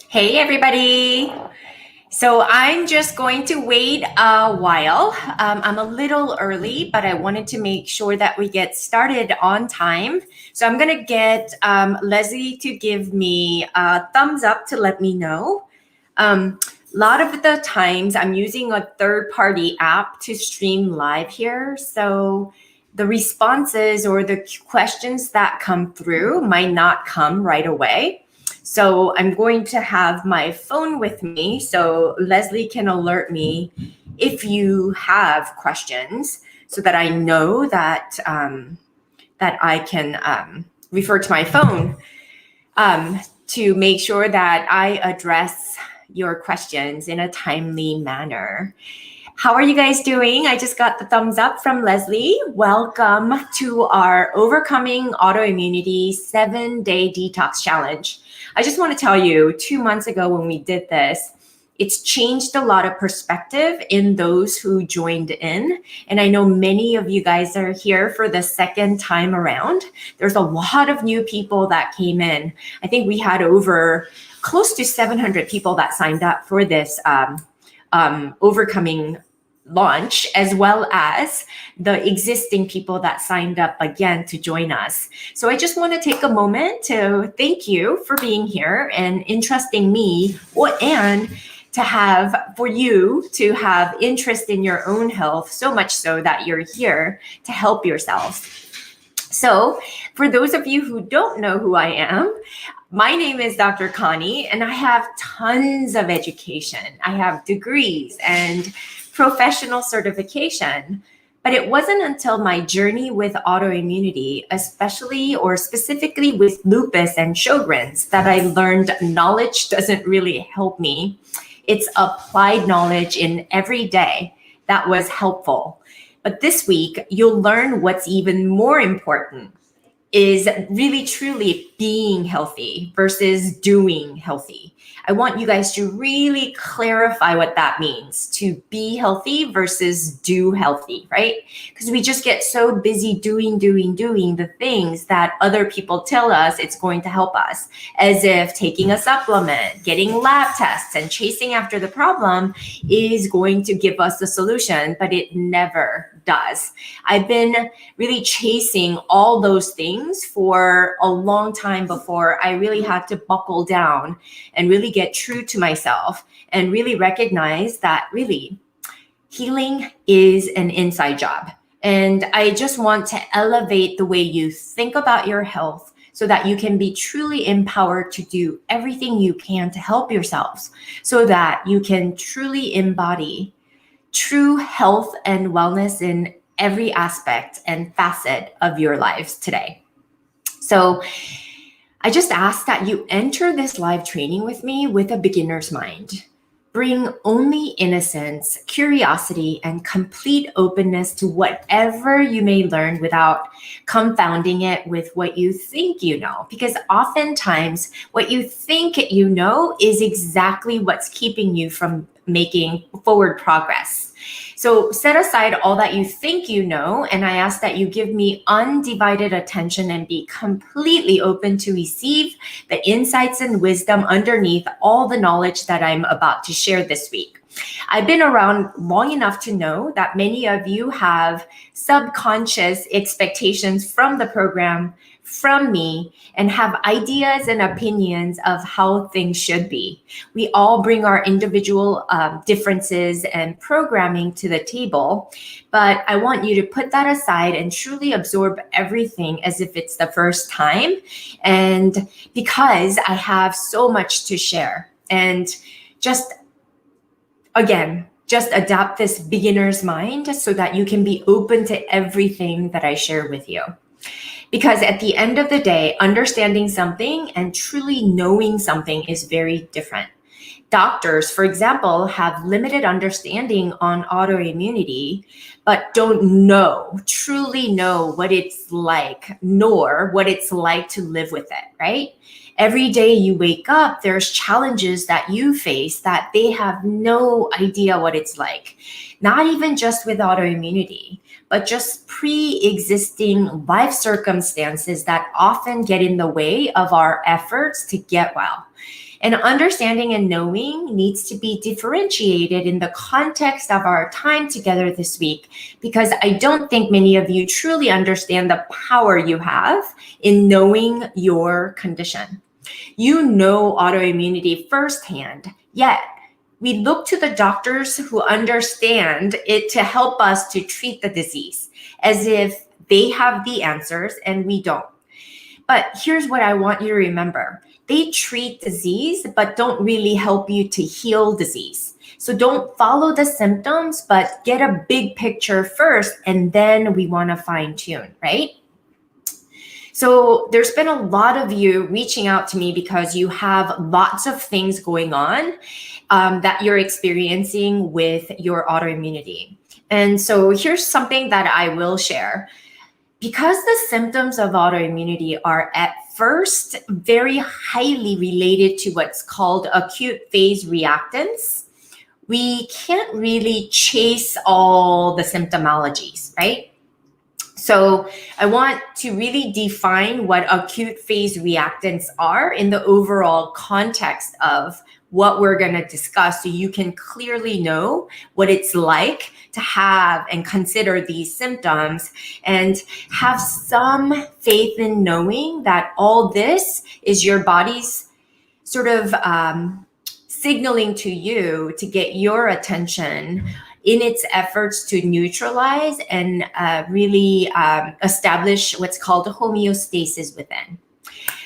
Hey, everybody. So I'm just going to wait a while. I'm a little early, but I wanted to make sure that we get started on time. So I'm going to get Leslie to give me a thumbs up to let me know. A lot of the times I'm using a third-party app to stream live here. So the responses or the questions that come through might not come right away. So I'm going to have my phone with me so Leslie can alert me if you have questions so that I know that that I can refer to my phone to make sure that I address your questions in a timely manner. How are you guys doing? I just got the thumbs up from Leslie. Welcome to our Overcoming Autoimmunity 7-Day Detox Challenge. I just want to tell you, 2 months ago when we did this, it's changed a lot of perspective in those who joined in. And I know many of you guys are here for the second time around. There's a lot of new people that came in. I think we had over close to 700 people that signed up for this Overcoming launch, as well as the existing people that signed up again to join us. So I just want to take a moment to thank you for being here and entrusting me and to have for you to have interest in your own health, so much so that you're here to help yourselves. So for those of you who don't know who I am, my name is Dr. Connie, and I have tons of education. I have degrees and professional certification, but it wasn't until my journey with autoimmunity, especially or specifically with lupus and Sjogren's, that I learned knowledge doesn't really help me. It's applied knowledge in every day that was helpful. But this week, you'll learn what's even more important is really truly being healthy versus doing healthy. I want you guys to really clarify what that means, to be healthy versus do healthy, right? Because we just get so busy doing the things that other people tell us it's going to help us, as if taking a supplement, getting lab tests, and chasing after the problem is going to give us the solution, but it never does. I've been really chasing all those things for a long time before I really had to buckle down and really get true to myself and really recognize that really healing is an inside job. And I just want to elevate the way you think about your health so that you can be truly empowered to do everything you can to help yourselves so that you can truly embody true health and wellness in every aspect and facet of your lives today. So I just ask that you enter this live training with me with a beginner's mind. Bring only innocence, curiosity, and complete openness to whatever you may learn without confounding it with what you think you know. Because oftentimes what you think you know is exactly what's keeping you from making forward progress. So set aside all that you think you know, and I ask that you give me undivided attention and be completely open to receive the insights and wisdom underneath all the knowledge that I'm about to share this week. I've been around long enough to know that many of you have subconscious expectations from the program, from me, and have ideas and opinions of how things should be. We all bring our individual differences and programming to the table, but I want you to put that aside and truly absorb everything as if it's the first time. And because I have so much to share, and just adapt this beginner's mind so that you can be open to everything that I share with you. Because at the end of the day, understanding something and truly knowing something is very different. Doctors, for example, have limited understanding on autoimmunity, but don't truly know what it's like, nor what it's like to live with it, right? Every day you wake up, there's challenges that you face that they have no idea what it's like. Not even just with autoimmunity, but just pre-existing life circumstances that often get in the way of our efforts to get well. And understanding and knowing needs to be differentiated in the context of our time together this week, because I don't think many of you truly understand the power you have in knowing your condition. You know autoimmunity firsthand, yet we look to the doctors who understand it to help us to treat the disease as if they have the answers and we don't. But here's what I want you to remember. They treat disease, but don't really help you to heal disease. So don't follow the symptoms, but get a big picture first, and then we want to fine tune, right? So there's been a lot of you reaching out to me because you have lots of things going on that you're experiencing with your autoimmunity. And so here's something that I will share. Because the symptoms of autoimmunity are at first very highly related to what's called acute phase reactants, we can't really chase all the symptomologies, right? So I want to really define what acute phase reactants are in the overall context of what we're going to discuss, so you can clearly know what it's like to have and consider these symptoms and have some faith in knowing that all this is your body's sort of signaling to you to get your attention in its efforts to neutralize and really establish what's called homeostasis within.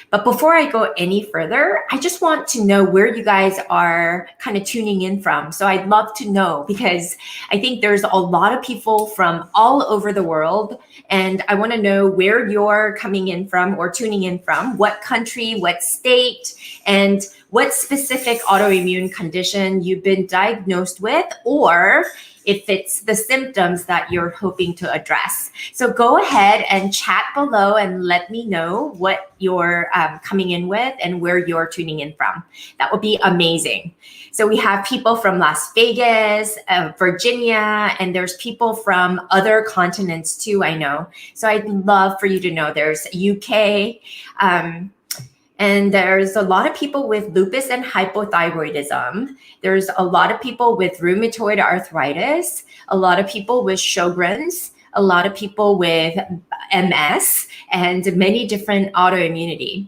But before I go any further, I just want to know where you guys are kind of tuning in from. So I'd love to know, because I think there's a lot of people from all over the world, and I want to know where you're coming in from or tuning in from, what country, what state, and what specific autoimmune condition you've been diagnosed with, or if it's the symptoms that you're hoping to address. So go ahead and chat below and let me know what you're coming in with and where you're tuning in from. That would be amazing. So we have people from Las Vegas, Virginia, and there's people from other continents too, I know. So I'd love for you to know there's UK, and there's a lot of people with lupus and hypothyroidism. There's a lot of people with rheumatoid arthritis, a lot of people with Sjogren's, a lot of people with MS, and many different autoimmunity.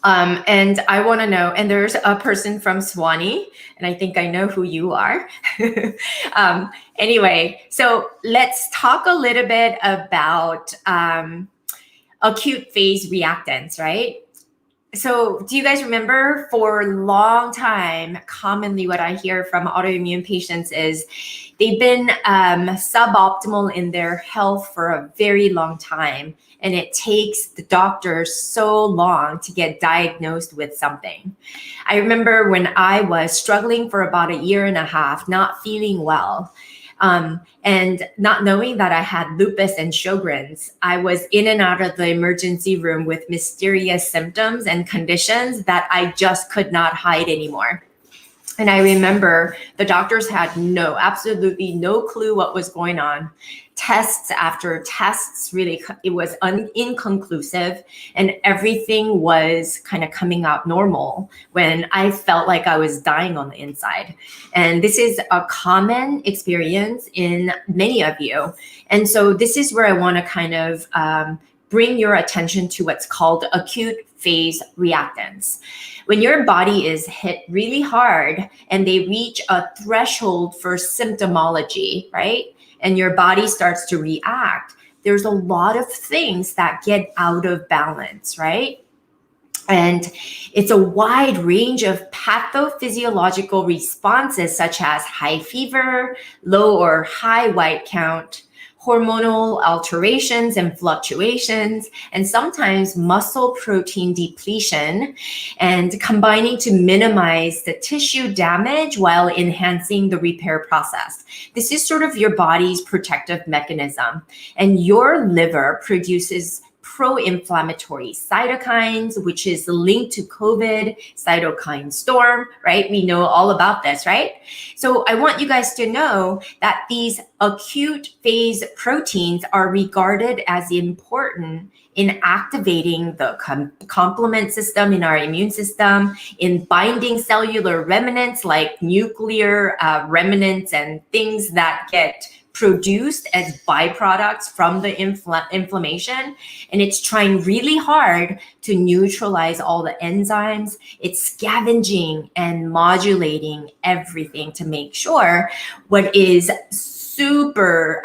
And I want to know, and there's a person from Swanee, and I think I know who you are. Anyway, so let's talk a little bit about acute phase reactants, right? So do you guys remember, for a long time, commonly what I hear from autoimmune patients is they've been suboptimal in their health for a very long time. And it takes the doctors so long to get diagnosed with something. I remember when I was struggling for about 1.5 years, not feeling well, and not knowing that I had lupus and Sjogren's, I was in and out of the emergency room with mysterious symptoms and conditions that I just could not hide anymore. And I remember the doctors had absolutely no clue what was going on. Tests after tests, really, it was inconclusive, and everything was kind of coming out normal when I felt like I was dying on the inside. And this is a common experience in many of you. And so this is where I want to kind of bring your attention to what's called acute phase reactants. When your body is hit really hard and they reach a threshold for symptomology, right? And your body starts to react, there's a lot of things that get out of balance, right? And it's a wide range of pathophysiological responses, such as high fever, low or high white count, hormonal alterations and fluctuations, and sometimes muscle protein depletion, and combining to minimize the tissue damage while enhancing the repair process. This is sort of your body's protective mechanism, and your liver produces pro-inflammatory cytokines, which is linked to COVID, cytokine storm, right? We know all about this, right? So I want you guys to know that these acute phase proteins are regarded as important in activating the complement system in our immune system, in binding cellular remnants like nuclear remnants and things that get produced as byproducts from the inflammation. And it's trying really hard to neutralize all the enzymes. It's scavenging and modulating everything to make sure what is super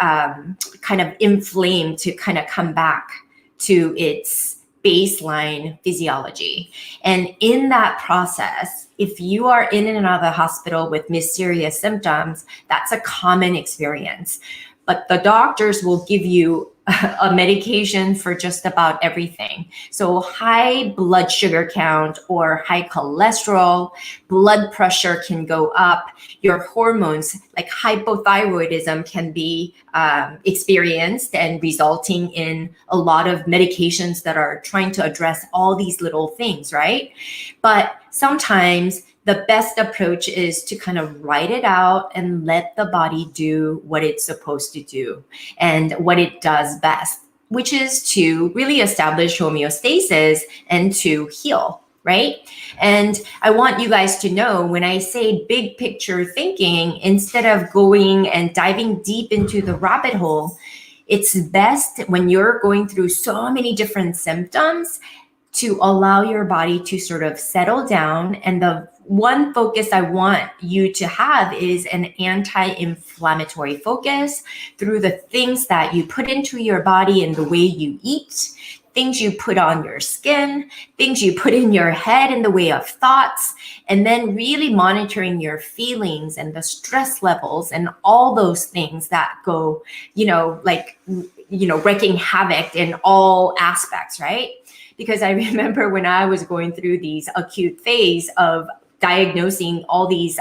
kind of inflamed to kind of come back to its baseline physiology. And in that process, if you are in and out of the hospital with mysterious symptoms, that's a common experience. But the doctors will give you a medication for just about everything. So high blood sugar count or high cholesterol, blood pressure can go up. Your hormones like hypothyroidism can be experienced and resulting in a lot of medications that are trying to address all these little things, right? But sometimes the best approach is to kind of write it out and let the body do what it's supposed to do and what it does best, which is to really establish homeostasis and to heal, right? And I want you guys to know when I say big picture thinking, instead of going and diving deep into the rabbit hole, it's best when you're going through so many different symptoms to allow your body to sort of settle down. And the one focus I want you to have is an anti-inflammatory focus through the things that you put into your body and the way you eat, things you put on your skin, things you put in your head in the way of thoughts, and then really monitoring your feelings and the stress levels and all those things that go, wreaking havoc in all aspects, right? Because I remember when I was going through these acute phase of diagnosing all these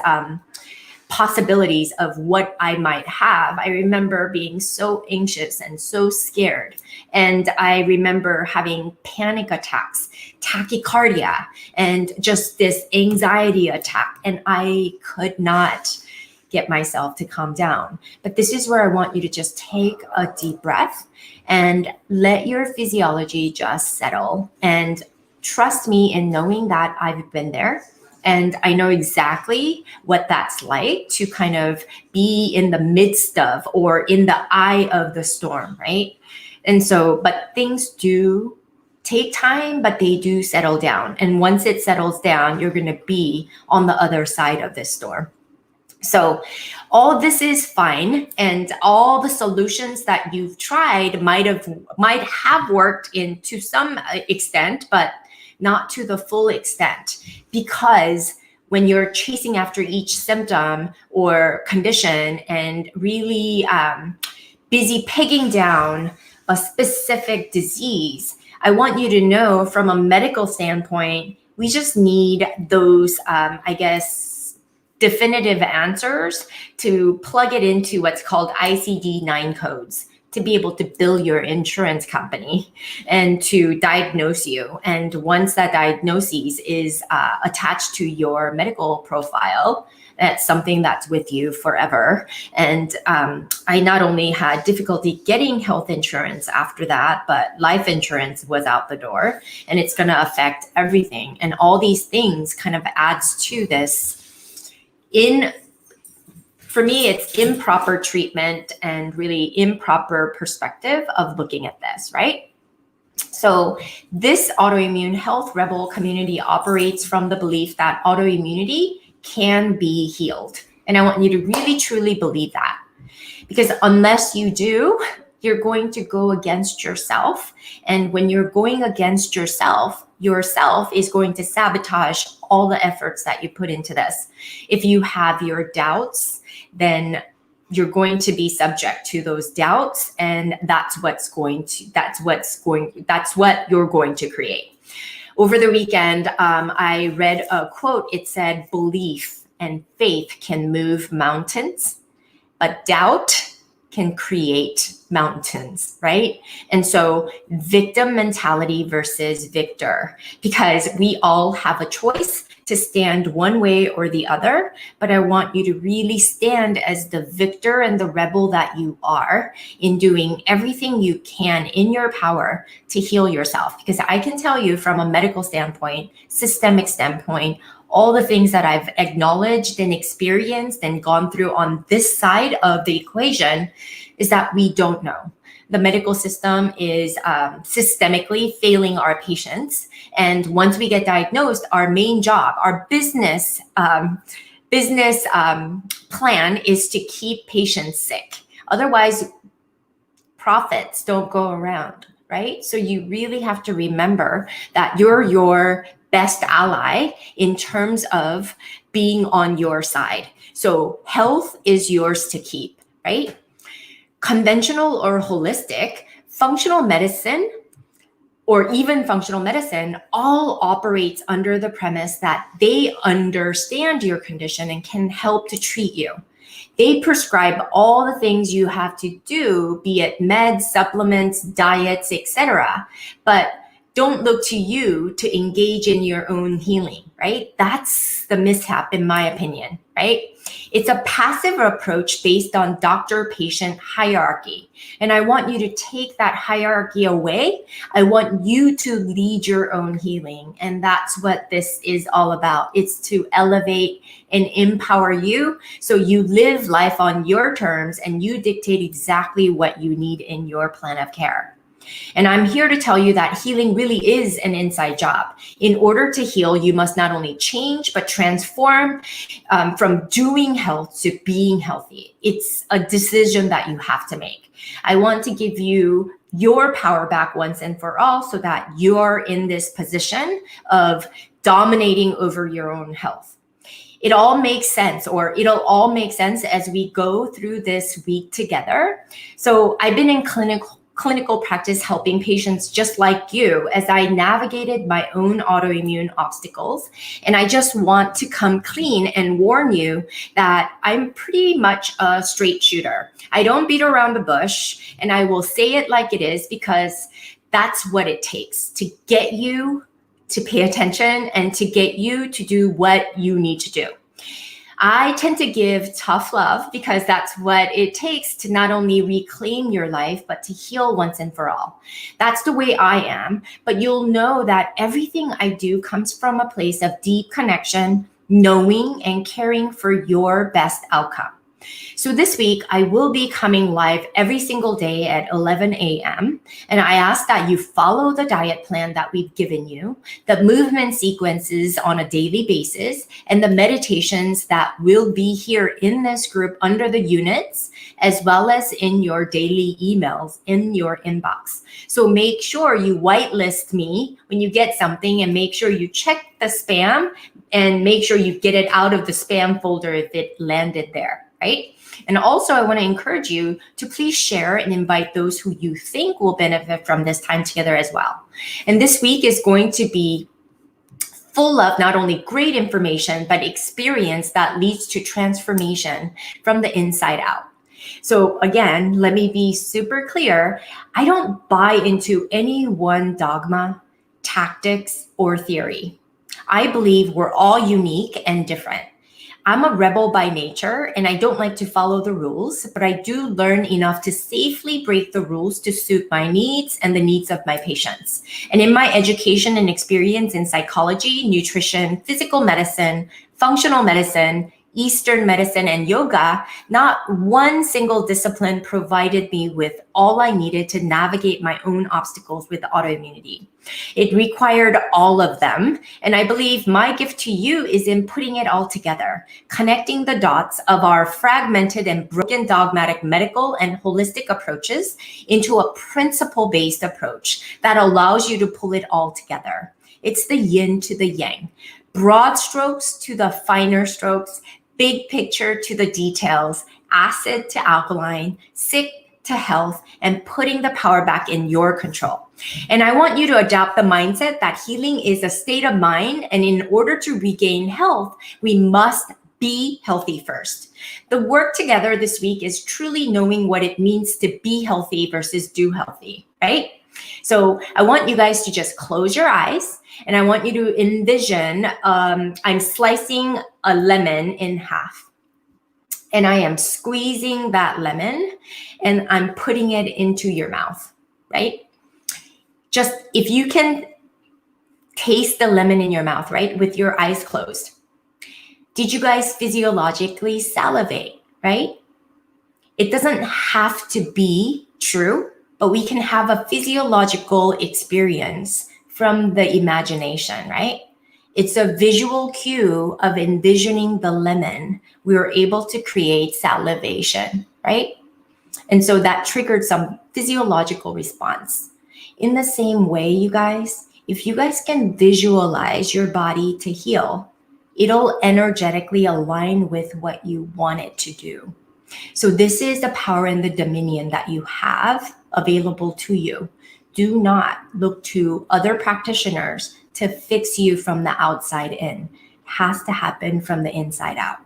possibilities of what I might have, I remember being so anxious and so scared. And I remember having panic attacks, tachycardia, and just this anxiety attack. And I could not get myself to calm down. But this is where I want you to just take a deep breath and let your physiology just settle. And trust me in knowing that I've been there. And I know exactly what that's like to kind of be in the midst of or in the eye of the storm, right? And so, but things do take time, but they do settle down. And once it settles down, you're going to be on the other side of this storm. So all of this is fine, and all the solutions that you've tried might have worked to some extent, but not to the full extent, because when you're chasing after each symptom or condition and really busy pegging down a specific disease, I want you to know from a medical standpoint, we just need those, definitive answers to plug it into what's called ICD-9 codes to be able to bill your insurance company and to diagnose you. And once that diagnosis is attached to your medical profile, that's something that's with you forever. And I not only had difficulty getting health insurance after that, but life insurance was out the door, and it's going to affect everything. And all these things kind of adds to this. For me, it's improper treatment and really improper perspective of looking at this, right? So this autoimmune health rebel community operates from the belief that autoimmunity can be healed. And I want you to really, truly believe that. Because unless you do, you're going to go against yourself. And when you're going against yourself is going to sabotage all the efforts that you put into this. If you have your doubts, then you're going to be subject to those doubts, and that's what you're going to create. Over the weekend, I read a quote. It said, "Belief and faith can move mountains, but doubt can create mountains, right? And so victim mentality versus victor, because we all have a choice to stand one way or the other, but I want you to really stand as the victor and the rebel that you are in doing everything you can in your power to heal yourself. Because I can tell you from a medical standpoint, systemic standpoint, all the things that I've acknowledged and experienced and gone through on this side of the equation is that we don't know. The medical system is systemically failing our patients. And once we get diagnosed, our main job, our business plan is to keep patients sick. Otherwise, profits don't go around, right? So you really have to remember that you're your best ally in terms of being on your side. So health is yours to keep, right? Conventional or holistic, functional medicine, or even functional medicine, all operates under the premise that they understand your condition and can help to treat you. They prescribe all the things you have to do, be it meds, supplements, diets, etc., but don't look to you to engage in your own healing, right? That's the mishap, in my opinion, right? It's a passive approach based on doctor-patient hierarchy. And I want you to take that hierarchy away. I want you to lead your own healing. And that's what this is all about. It's to elevate and empower you so you live life on your terms and you dictate exactly what you need in your plan of care. And I'm here to tell you that healing really is an inside job. In order to heal, you must not only change, but transform from doing health to being healthy. It's a decision that you have to make. I want to give you your power back once and for all so that you're in this position of dominating over your own health. It all makes sense, or it'll all make sense as we go through this week together. So I've been in clinical practice helping patients just like you as I navigated my own autoimmune obstacles. And I just want to come clean and warn you that I'm pretty much a straight shooter. I don't beat around the bush, and I will say it like it is because that's what it takes to get you to pay attention and to get you to do what you need to do. I tend to give tough love because that's what it takes to not only reclaim your life, but to heal once and for all. That's the way I am, but you'll know that everything I do comes from a place of deep connection, knowing and caring for your best outcome. So this week, I will be coming live every single day at 11 a.m. And I ask that you follow the diet plan that we've given you, the movement sequences on a daily basis, and the meditations that will be here in this group under the units, as well as in your daily emails in your inbox. So make sure you whitelist me when you get something, and make sure you check the spam and make sure you get it out of the spam folder if it landed there. Right? And also, I want to encourage you to please share and invite those who you think will benefit from this time together as well. And this week is going to be full of not only great information, but experience that leads to transformation from the inside out. So again, let me be super clear. I don't buy into any one dogma, tactics, or theory. I believe we're all unique and different. I'm a rebel by nature, and I don't like to follow the rules, but I do learn enough to safely break the rules to suit my needs and the needs of my patients. And in my education and experience in psychology, nutrition, physical medicine, functional medicine, Eastern medicine, and yoga, not one single discipline provided me with all I needed to navigate my own obstacles with autoimmunity. It required all of them, and I believe my gift to you is in putting it all together, connecting the dots of our fragmented and broken dogmatic medical and holistic approaches into a principle-based approach that allows you to pull it all together. It's the yin to the yang, broad strokes to the finer strokes, big picture to the details, acid to alkaline, sick to health, and putting the power back in your control. And I want you to adopt the mindset that healing is a state of mind, and in order to regain health, we must be healthy first. The work together this week is truly knowing what it means to be healthy versus do healthy, right? So I want you guys to just close your eyes, and I want you to envision I'm slicing a lemon in half, and I am squeezing that lemon and I'm putting it into your mouth, right? Just if you can taste the lemon in your mouth, right, with your eyes closed. Did you guys physiologically salivate, right? It doesn't have to be true, but we can have a physiological experience from the imagination, right? It's a visual cue of envisioning the lemon. We were able to create salivation, right? And so that triggered some physiological response. In the same way, you guys, if you guys can visualize your body to heal, it'll energetically align with what you want it to do. So this is the power and the dominion that you have available to you. Do not look to other practitioners to fix you from the outside in. It has to happen from the inside out.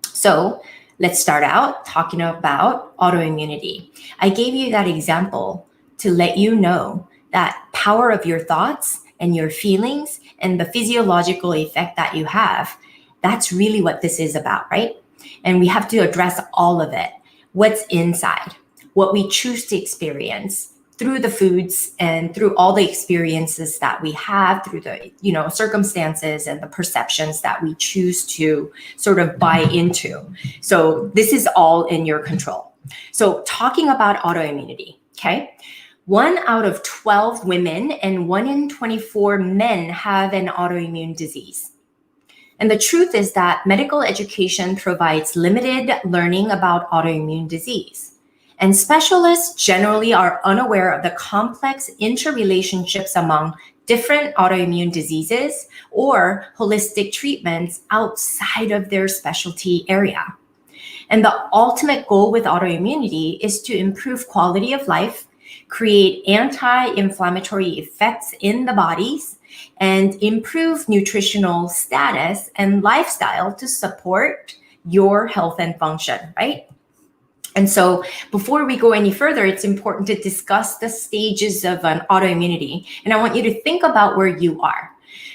So let's start out talking about autoimmunity. I gave you that example to let you know that power of your thoughts and your feelings and the physiological effect that you have. That's really what this is about, right? And we have to address all of it. What's inside, what we choose to experience through the foods and through all the experiences that we have, through the circumstances and the perceptions that we choose to sort of buy into. So this is all in your control. So talking about autoimmunity, okay? 1 out of 12 women and 1 in 24 men have an autoimmune disease. And the truth is that medical education provides limited learning about autoimmune disease. And specialists generally are unaware of the complex interrelationships among different autoimmune diseases or holistic treatments outside of their specialty area. And the ultimate goal with autoimmunity is to improve quality of life, create anti-inflammatory effects in the bodies, and improve nutritional status and lifestyle to support your health and function, right? And so before we go any further, it's important to discuss the stages of an autoimmunity. And I want you to think about where you are.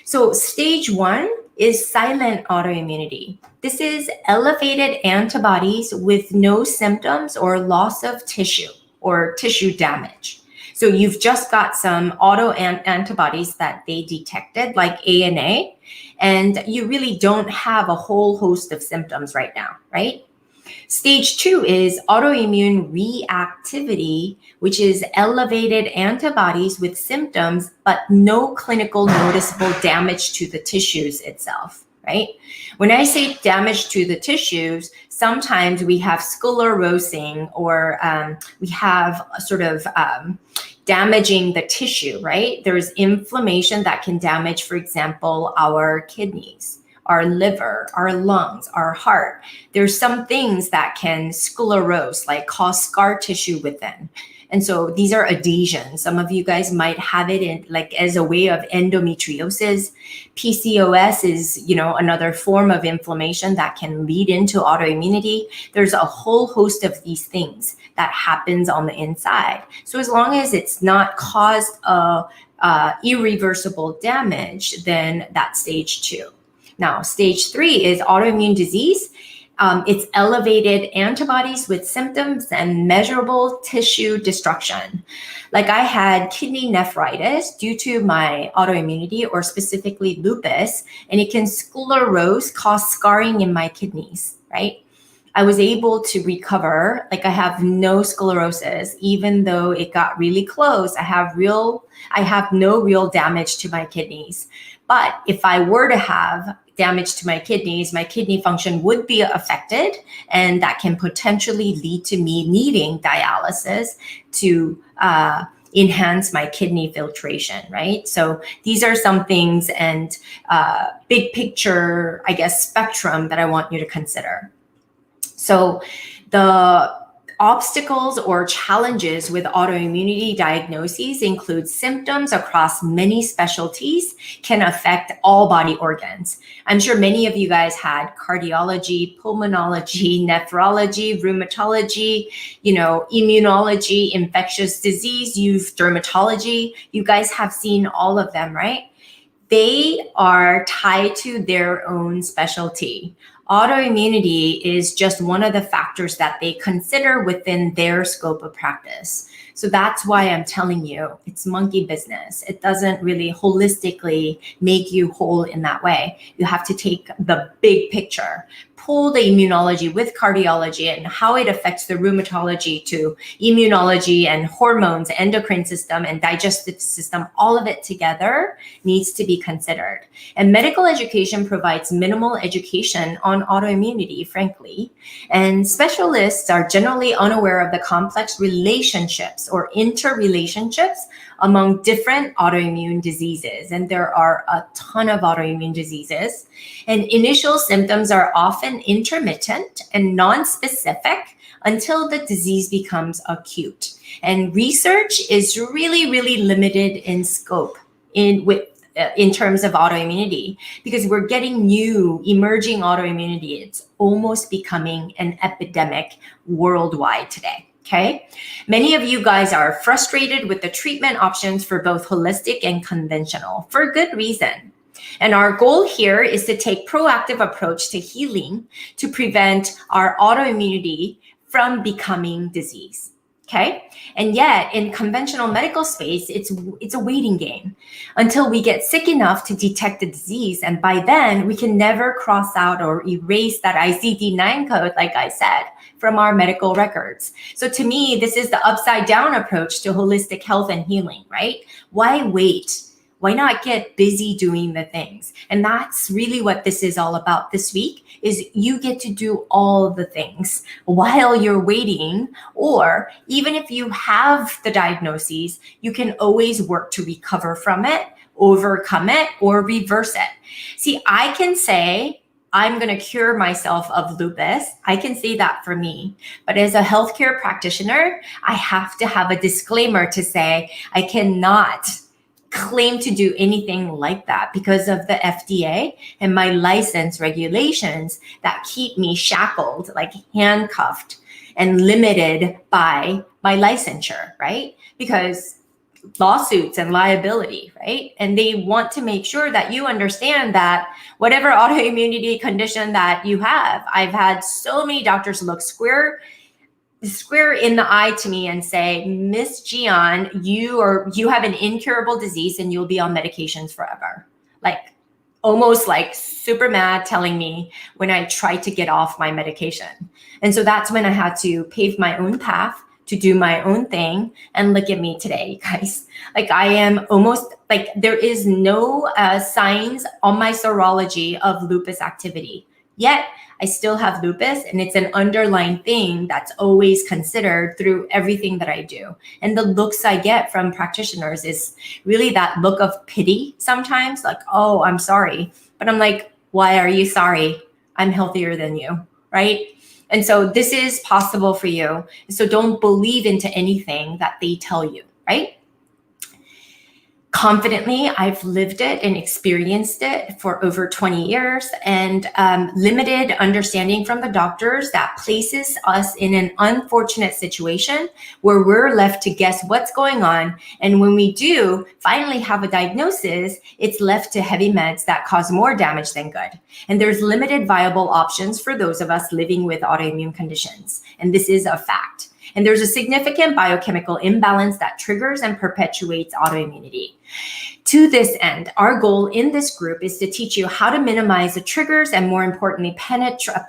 So stage 1 is silent autoimmunity. This is elevated antibodies with no symptoms or loss of tissue or tissue damage. So you've just got some antibodies that they detected, like ANA, and you really don't have a whole host of symptoms right now, right? Stage 2 is autoimmune reactivity, which is elevated antibodies with symptoms, but no clinical noticeable damage to the tissues itself, right? When I say damage to the tissues, sometimes we have sclerosing or we have a sort of damaging the tissue, right? There's inflammation that can damage, for example, our kidneys, our liver, our lungs, our heart. There's some things that can sclerose, like cause scar tissue within. And so these are adhesions. Some of you guys might have it in like as a way of endometriosis. PCOS is, another form of inflammation that can lead into autoimmunity. There's a whole host of these things that happens on the inside. So as long as it's not caused irreversible damage, then that's stage 2. Now, stage 3 is autoimmune disease. It's elevated antibodies with symptoms and measurable tissue destruction. Like I had kidney nephritis due to my autoimmunity or specifically lupus, and it can sclerose, cause scarring in my kidneys, right? I was able to recover, like I have no sclerosis, even though it got really close. I have no real damage to my kidneys. But if I were to have damage to my kidney function would be affected, and that can potentially lead to me needing dialysis to enhance my kidney filtration, right? So these are some things and big picture, I guess, spectrum that I want you to consider. So the Obstacles or challenges with autoimmunity diagnoses include symptoms across many specialties can affect all body organs. I'm sure many of you guys had cardiology, pulmonology, nephrology, rheumatology, immunology, infectious disease, youth dermatology. You guys have seen all of them, right? They are tied to their own specialty. Autoimmunity is just one of the factors that they consider within their scope of practice. So that's why I'm telling you, it's monkey business. It doesn't really holistically make you whole in that way. You have to take the big picture, pull the immunology with cardiology and how it affects the rheumatology to immunology and hormones, endocrine system and digestive system, all of it together needs to be considered. And medical education provides minimal education on autoimmunity, frankly. And specialists are generally unaware of the complex relationships or interrelationships among different autoimmune diseases. And there are a ton of autoimmune diseases. And initial symptoms are often intermittent and non-specific until the disease becomes acute. And research is really, really limited in scope in terms of autoimmunity, because we're getting new emerging autoimmunity. It's almost becoming an epidemic worldwide today. Okay. Many of you guys are frustrated with the treatment options for both holistic and conventional for good reason. And our goal here is to take proactive approach to healing to prevent our autoimmunity from becoming disease. Okay. And yet in conventional medical space, it's a waiting game until we get sick enough to detect the disease. And by then we can never cross out or erase that ICD-9 code, like I said, from our medical records. So to me, this is the upside down approach to holistic health and healing, right? Why wait? Why not get busy doing the things? And that's really what this is all about this week, is you get to do all the things while you're waiting, or even if you have the diagnoses, you can always work to recover from it, overcome it, or reverse it. See, I can say, I'm going to cure myself of lupus. I can say that for me. But as a healthcare practitioner, I have to have a disclaimer to say, I cannot claim to do anything like that because of the FDA and my license regulations that keep me shackled, like handcuffed and limited by my licensure, right? Because lawsuits and liability, right? And they want to make sure that you understand that whatever autoimmunity condition that you have, I've had so many doctors look square in the eye to me and say, Miss Gian, you have an incurable disease and you'll be on medications forever. Like almost like super mad, telling me when I tried to get off my medication. And so that's when I had to pave my own path to do my own thing. And look at me today, you guys. Like I am almost like there is no signs on my serology of lupus activity. Yet I still have lupus, and it's an underlying thing that's always considered through everything that I do. And the looks I get from practitioners is really that look of pity sometimes, like, oh, I'm sorry. But I'm like, why are you sorry? I'm healthier than you, right? And so this is possible for you. So don't believe into anything that they tell you, right? Confidently, I've lived it and experienced it for over 20 years, and limited understanding from the doctors that places us in an unfortunate situation where we're left to guess what's going on. And when we do finally have a diagnosis, it's left to heavy meds that cause more damage than good. And there's limited viable options for those of us living with autoimmune conditions. And this is a fact. And there's a significant biochemical imbalance that triggers and perpetuates autoimmunity. To this end, our goal in this group is to teach you how to minimize the triggers and, more importantly,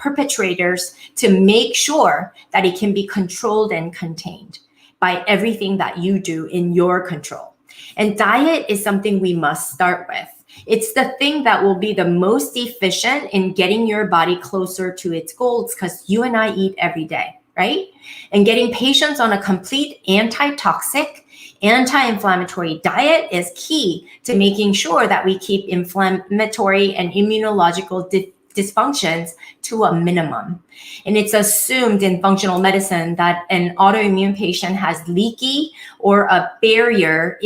perpetrators to make sure that it can be controlled and contained by everything that you do in your control. And diet is something we must start with. It's the thing that will be the most efficient in getting your body closer to its goals, because you and I eat every day, right? And getting patients on a complete anti-toxic, anti-inflammatory diet is key to making sure that we keep inflammatory and immunological dysfunctions to a minimum. And it's assumed in functional medicine that an autoimmune patient has leaky or a barrier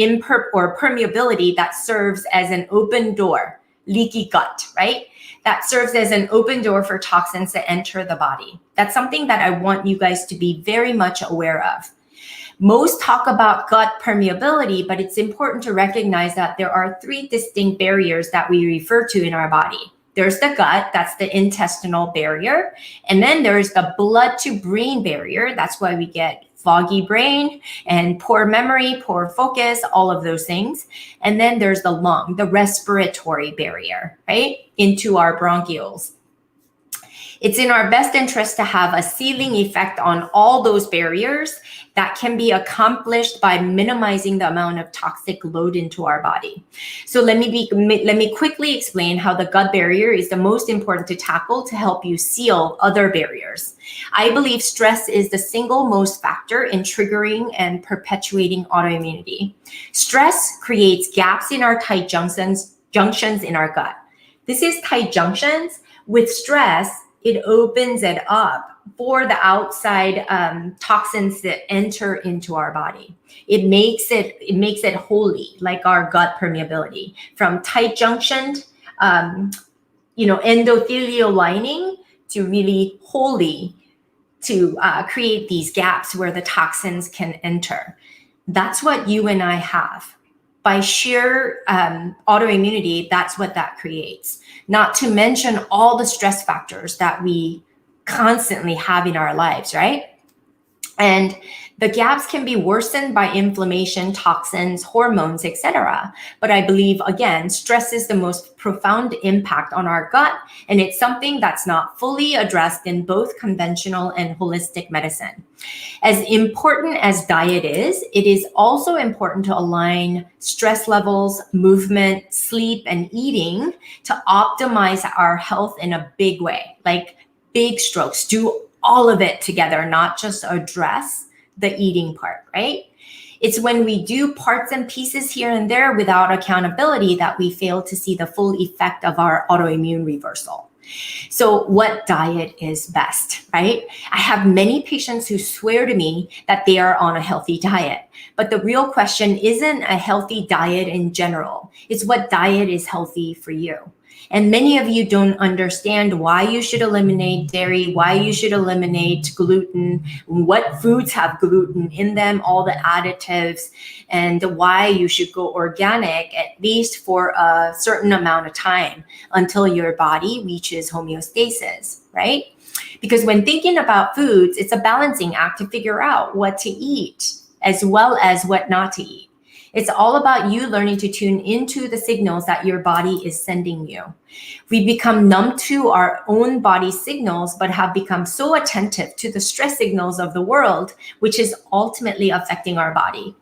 or permeability that serves as an open door, leaky gut, right? That serves as an open door for toxins to enter the body. That's something that I want you guys to be very much aware of. Most talk about gut permeability, but it's important to recognize that there are 3 distinct barriers that we refer to in our body. There's the gut, that's the intestinal barrier. And then there's the blood to brain barrier. That's why we get foggy brain and poor memory, poor focus, all of those things. And then there's the lung, the respiratory barrier, right? Into our bronchioles. It's in our best interest to have a sealing effect on all those barriers that can be accomplished by minimizing the amount of toxic load into our body. So let me quickly explain how the gut barrier is the most important to tackle to help you seal other barriers. I believe stress is the single most factor in triggering and perpetuating autoimmunity. Stress creates gaps in our tight junctions in our gut. This is tight junctions. With stress, it opens it up for the outside toxins that enter into our body. It makes it holy, like our gut permeability, from tight junctioned, endothelial lining to really holy, to create these gaps where the toxins can enter. That's what you and I have. By sheer autoimmunity, that's what that creates. Not to mention all the stress factors that we constantly have in our lives, right? And the gaps can be worsened by inflammation, toxins, hormones, etc. But I believe, again, stress is the most profound impact on our gut, and it's something that's not fully addressed in both conventional and holistic medicine. As important as diet is, it is also important to align stress levels, movement, sleep, and eating to optimize our health in a big way, like big strokes. Do all of it together, not just address the eating part, right? It's when we do parts and pieces here and there without accountability that we fail to see the full effect of our autoimmune reversal. So what diet is best, right? I have many patients who swear to me that they are on a healthy diet, but the real question isn't a healthy diet in general. It's what diet is healthy for you. And many of you don't understand why you should eliminate dairy, why you should eliminate gluten, what foods have gluten in them, all the additives, and why you should go organic at least for a certain amount of time until your body reaches homeostasis, right? Because when thinking about foods, it's a balancing act to figure out what to eat as well as what not to eat. It's all about you learning to tune into the signals that your body is sending you. We become numb to our own body signals, but have become so attentive to the stress signals of the world, which is ultimately affecting our body.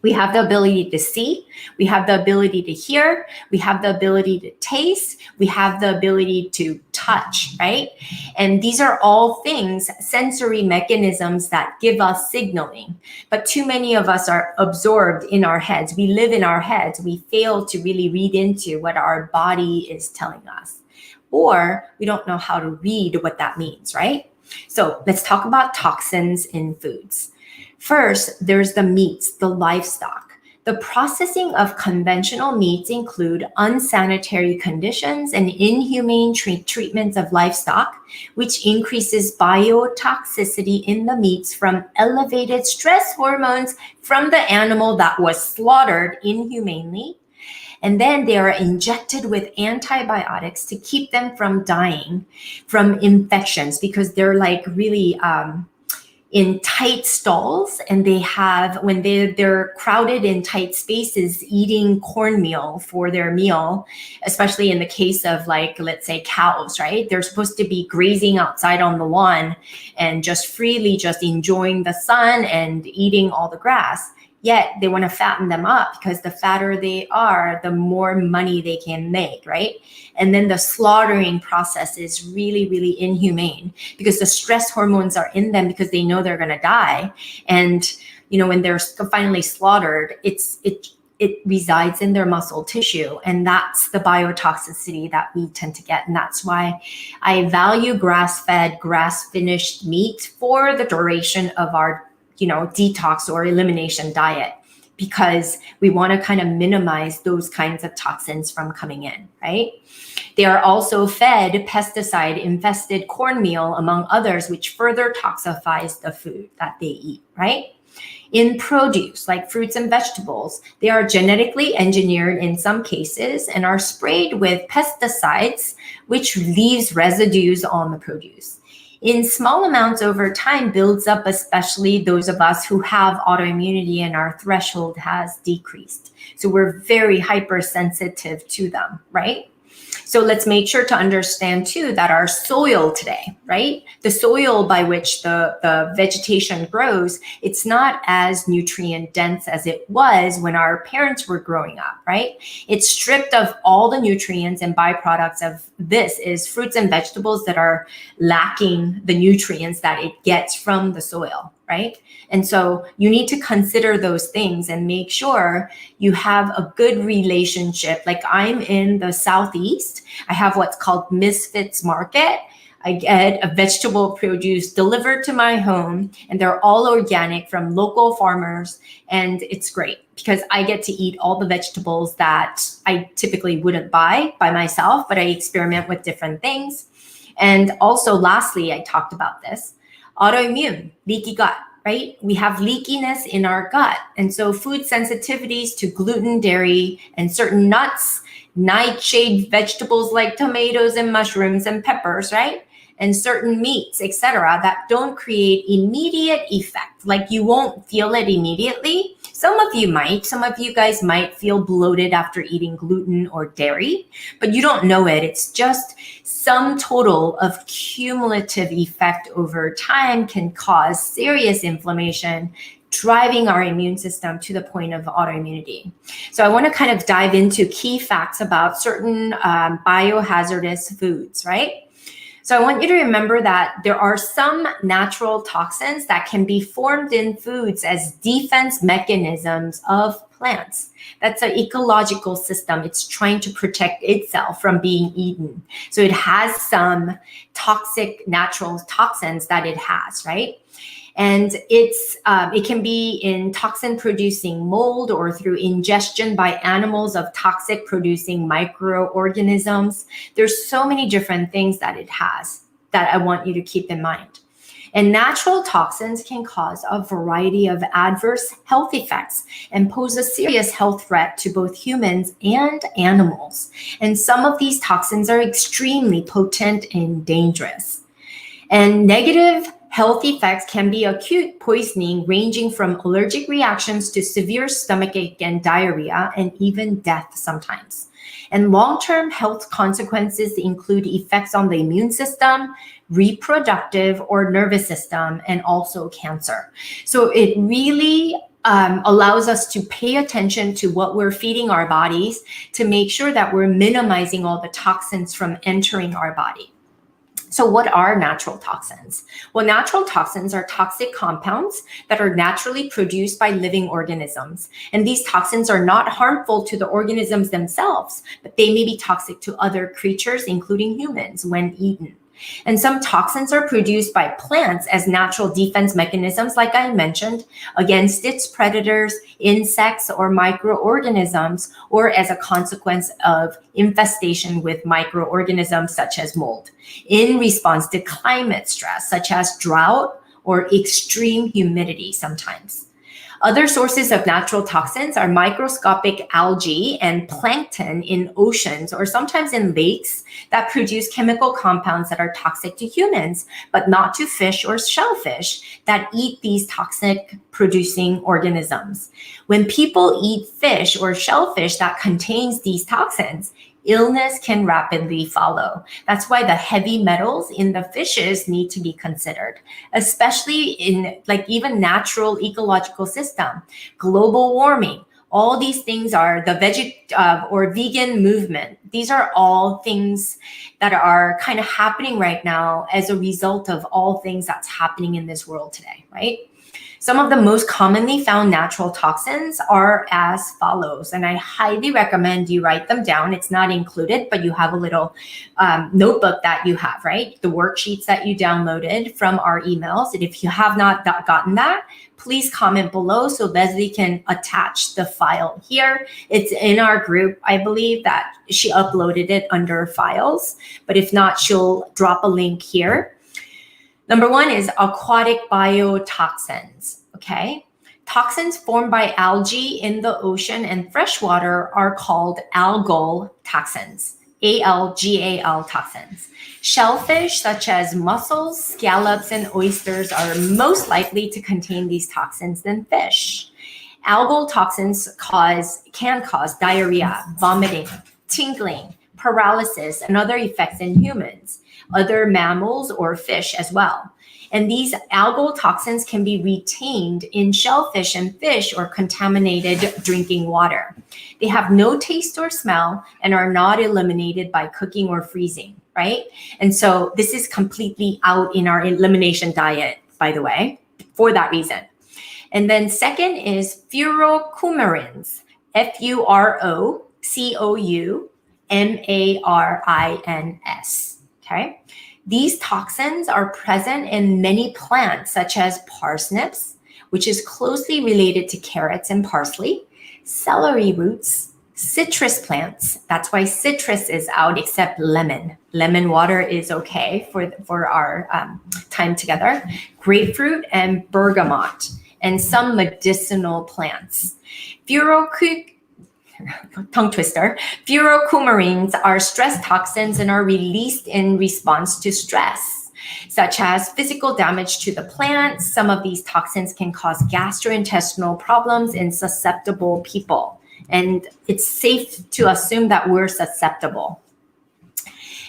We have the ability to see, we have the ability to hear, we have the ability to taste, we have the ability to touch, right? And these are all things, sensory mechanisms that give us signaling. But too many of us are absorbed in our heads. We live in our heads. We fail to really read into what our body is telling us. Or we don't know how to read what that means, right? So let's talk about toxins in foods. First, there's the meats, the livestock. The processing of conventional meats include unsanitary conditions and inhumane treatments of livestock, which increases biotoxicity in the meats from elevated stress hormones from the animal that was slaughtered inhumanely. And then they are injected with antibiotics to keep them from dying from infections, because they're like really in tight stalls, and they have, when they're crowded in tight spaces eating cornmeal for their meal, especially in the case of, like, let's say cows, right? They're supposed to be grazing outside on the lawn and just freely just enjoying the sun and eating all the grass. Yet they want to fatten them up, because the fatter they are, the more money they can make, right? And then the slaughtering process is really, really inhumane, because the stress hormones are in them because they know they're going to die. And, when they're finally slaughtered, it it resides in their muscle tissue. And that's the biotoxicity that we tend to get. And that's why I value grass-fed, grass-finished meat for the duration of our, detox or elimination diet, because we want to kind of minimize those kinds of toxins from coming in, right? They are also fed pesticide-infested cornmeal, among others, which further toxifies the food that they eat, right? In produce, like fruits and vegetables, they are genetically engineered in some cases and are sprayed with pesticides, which leaves residues on the produce. In small amounts over time builds up, especially those of us who have autoimmunity and our threshold has decreased. So we're very hypersensitive to them, right? So let's make sure to understand too that our soil today, right? The soil by which the vegetation grows, it's not as nutrient dense as it was when our parents were growing up, right? It's stripped of all the nutrients, and byproducts of this is fruits and vegetables that are lacking the nutrients that it gets from the soil, right? And so you need to consider those things and make sure you have a good relationship. Like I'm in the Southeast, I have what's called Misfits Market. I get a vegetable produce delivered to my home, and they're all organic from local farmers. And it's great because I get to eat all the vegetables that I typically wouldn't buy by myself, but I experiment with different things. And also, lastly, I talked about this, autoimmune, leaky gut, right? We have leakiness in our gut. And so food sensitivities to gluten, dairy, and certain nuts, nightshade vegetables like tomatoes and mushrooms and peppers, right? And certain meats, etc., that don't create immediate effect. Like you won't feel it immediately. Some of you guys might feel bloated after eating gluten or dairy, but you don't know it. It's just sum total of cumulative effect over time can cause serious inflammation, driving our immune system to the point of autoimmunity. So I want to kind of dive into key facts about certain biohazardous foods, right? So I want you to remember that there are some natural toxins that can be formed in foods as defense mechanisms of plants. That's an ecological system. It's trying to protect itself from being eaten. So it has some toxic natural toxins that it has, right? And it can be in toxin-producing mold or through ingestion by animals of toxic-producing microorganisms. There's so many different things that it has that I want you to keep in mind. And natural toxins can cause a variety of adverse health effects and pose a serious health threat to both humans and animals. And some of these toxins are extremely potent and dangerous. And negative health effects can be acute poisoning, ranging from allergic reactions to severe stomachache and diarrhea, and even death sometimes. And long-term health consequences include effects on the immune system, reproductive or nervous system, and also cancer. So it really allows us to pay attention to what we're feeding our bodies to make sure that we're minimizing all the toxins from entering our body. So what are natural toxins? Well, natural toxins are toxic compounds that are naturally produced by living organisms. And these toxins are not harmful to the organisms themselves, but they may be toxic to other creatures, including humans, when eaten. And some toxins are produced by plants as natural defense mechanisms, like I mentioned, against its predators, insects, or microorganisms, or as a consequence of infestation with microorganisms such as mold, in response to climate stress, such as drought or extreme humidity sometimes. Other sources of natural toxins are microscopic algae and plankton in oceans or sometimes in lakes that produce chemical compounds that are toxic to humans, but not to fish or shellfish that eat these toxic producing organisms. When people eat fish or shellfish that contains these toxins, illness can rapidly follow. That's why the heavy metals in the fishes need to be considered, especially in even natural ecological system, global warming. All these things are the or vegan movement. These are all things that are kind of happening right now as a result of all things that's happening in this world today, right? Some of the most commonly found natural toxins are as follows, and I highly recommend you write them down. It's not included, but you have a little notebook that you have, right? The worksheets that you downloaded from our emails. And if you have not gotten that, please comment below so Leslie can attach the file here. It's in our group. I believe that she uploaded it under files, but if not, she'll drop a link here. Number one is aquatic biotoxins, okay? Toxins formed by algae in the ocean and freshwater are called algal toxins, ALGAL toxins. Shellfish such as mussels, scallops, and oysters are most likely to contain these toxins than fish. Algal toxins can cause diarrhea, vomiting, tingling, paralysis, and other effects in humans, other mammals, or fish as well. And these algal toxins can be retained in shellfish and fish or contaminated drinking water. They have no taste or smell and are not eliminated by cooking or freezing, right? And so this is completely out in our elimination diet, by the way, for that reason. And then second is furocoumarins, FUROCOUMARINS, okay? These toxins are present in many plants, such as parsnips, which is closely related to carrots and parsley, celery roots, citrus plants. That's why citrus is out, except lemon. Lemon water is okay for our time together. Grapefruit and bergamot, and some medicinal plants. Tongue twister. Furocoumarins are stress toxins and are released in response to stress, such as physical damage to the plant. Some of these toxins can cause gastrointestinal problems in susceptible people. And it's safe to assume that we're susceptible.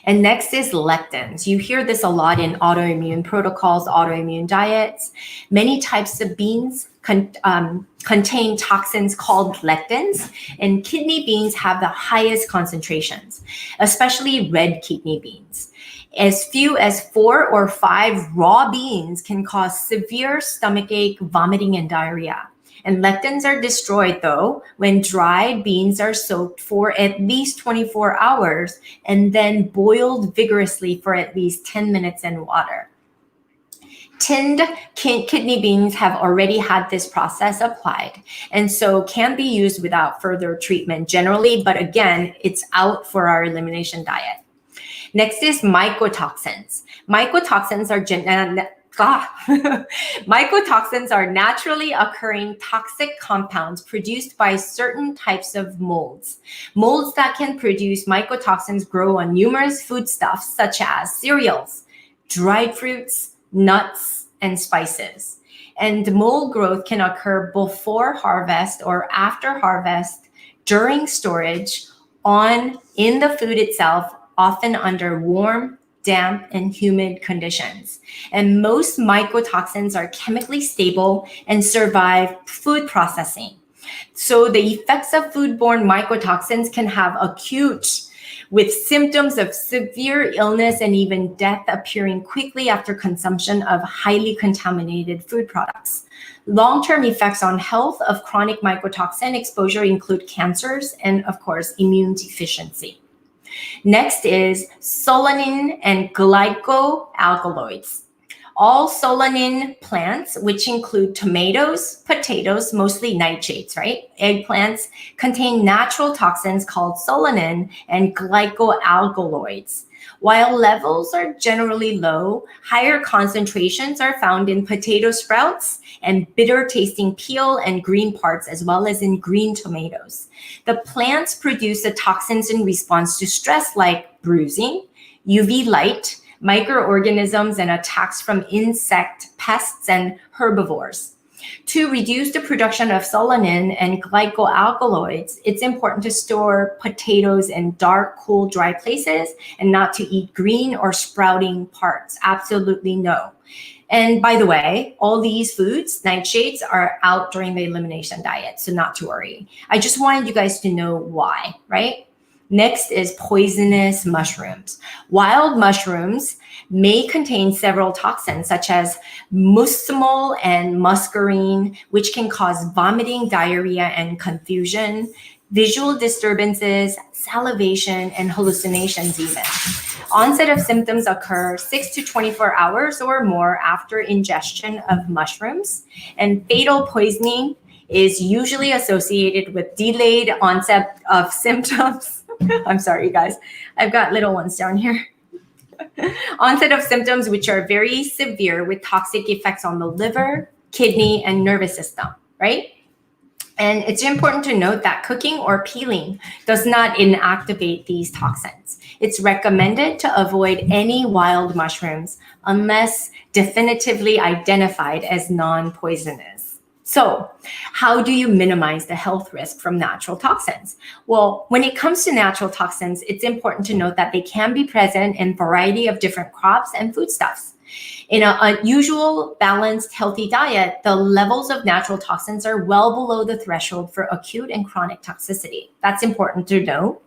And next is lectins. You hear this a lot in autoimmune protocols, autoimmune diets. Many types of beans contain toxins called lectins, and kidney beans have the highest concentrations, especially red kidney beans. As few as 4 or 5 raw beans can cause severe stomachache, vomiting, and diarrhea. And lectins are destroyed, though, when dried beans are soaked for at least 24 hours and then boiled vigorously for at least 10 minutes in water. Tinned kidney beans have already had this process applied, and so can be used without further treatment generally, but again, it's out for our elimination diet. Next is mycotoxins. Mycotoxins are naturally occurring toxic compounds produced by certain types of molds. Molds that can produce mycotoxins grow on numerous foodstuffs such as cereals, dried fruits, nuts, and spices. And mold growth can occur before harvest or after harvest, during storage, in the food itself, often under warm, damp, and humid conditions. And most mycotoxins are chemically stable and survive food processing. So the effects of foodborne mycotoxins can have acute, with symptoms of severe illness and even death appearing quickly after consumption of highly contaminated food products. Long-term effects on health of chronic mycotoxin exposure include cancers and, of course, immune deficiency. Next is solanine and glycoalkaloids. All solanine plants, which include tomatoes, potatoes, mostly nightshades, right? Eggplants, contain natural toxins called solanine and glycoalkaloids. While levels are generally low, higher concentrations are found in potato sprouts and bitter-tasting peel and green parts, as well as in green tomatoes. The plants produce the toxins in response to stress like bruising, UV light, microorganisms, and attacks from insect pests and herbivores. To reduce the production of solanine and glycoalkaloids, it's important to store potatoes in dark, cool, dry places and not to eat green or sprouting parts. Absolutely no. And by the way, all these foods, nightshades, are out during the elimination diet, so not to worry. I just wanted you guys to know why, right? Next is poisonous mushrooms. Wild mushrooms may contain several toxins such as muscimol and muscarine, which can cause vomiting, diarrhea, and confusion, visual disturbances, salivation, and hallucinations even. Onset of symptoms occur 6 to 24 hours or more after ingestion of mushrooms, and fatal poisoning is usually associated with delayed onset of symptoms. I'm sorry, you guys. I've got little ones down here. Onset of symptoms which are very severe with toxic effects on the liver, kidney, and nervous system, right? And it's important to note that cooking or peeling does not inactivate these toxins. It's recommended to avoid any wild mushrooms unless definitively identified as non-poisonous. So, how do you minimize the health risk from natural toxins? Well, when it comes to natural toxins, it's important to note that they can be present in a variety of different crops and foodstuffs. In an unusual, balanced, healthy diet, the levels of natural toxins are well below the threshold for acute and chronic toxicity. That's important to know.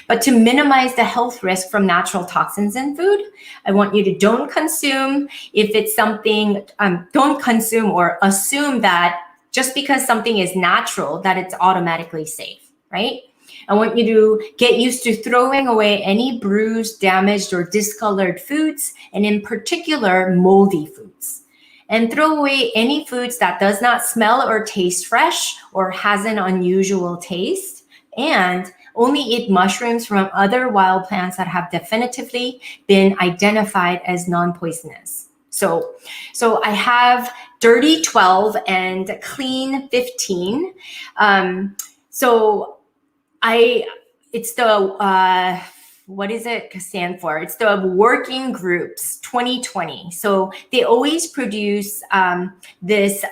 But to minimize the health risk from natural toxins in food, I want you to don't consume if it's something, don't consume or assume that just because something is natural, that it's automatically safe, right? I want you to get used to throwing away any bruised, damaged, or discolored foods, and in particular, moldy foods. And throw away any foods that does not smell or taste fresh or has an unusual taste. And only eat mushrooms from other wild plants that have definitively been identified as non-poisonous. So I have dirty 12 and clean 15. It's the, what does it stand for? It's the Working Groups 2020. So they always produce this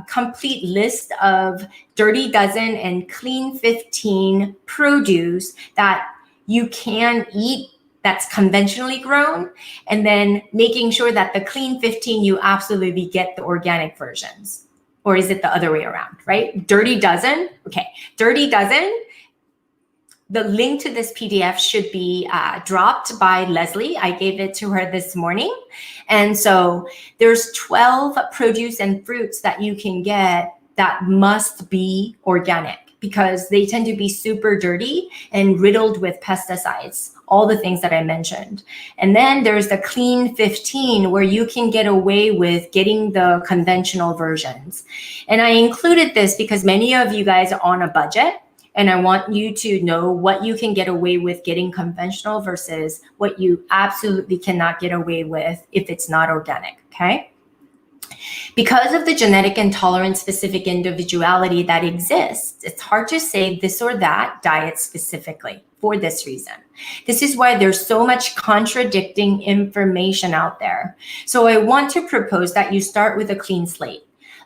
complete list of dirty dozen and clean 15 produce that you can eat that's conventionally grown, and then making sure that the clean 15, you absolutely get the organic versions. Or is it the other way around, right? Dirty dozen, okay. Dirty dozen, the link to this PDF should be dropped by Leslie. I gave it to her this morning. And so there's 12 produce and fruits that you can get that must be organic because they tend to be super dirty and riddled with pesticides, all the things that I mentioned. And then there's the clean 15 where you can get away with getting the conventional versions. And I included this because many of you guys are on a budget. And I want you to know what you can get away with getting conventional versus what you absolutely cannot get away with if it's not organic, okay? Because of the genetic intolerance specific individuality that exists, it's hard to say this or that diet specifically for this reason. This is why there's so much contradicting information out there. So I want to propose that you start with a clean slate.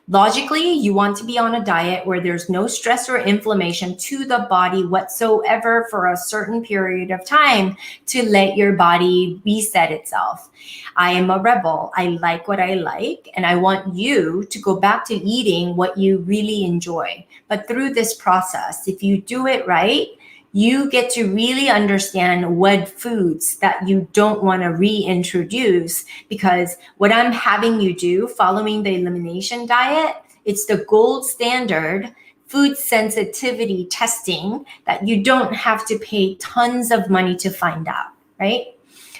Logically, you want to be on a diet where there's no stress or inflammation to the body whatsoever for a certain period of time to let your body reset itself. I am a rebel. I like what I like, and I want you to go back to eating what you really enjoy. But through this process, if you do it right, you get to really understand what foods that you don't want to reintroduce, because what I'm having you do following the elimination diet, it's the gold standard food sensitivity testing that you don't have to pay tons of money to find out, right?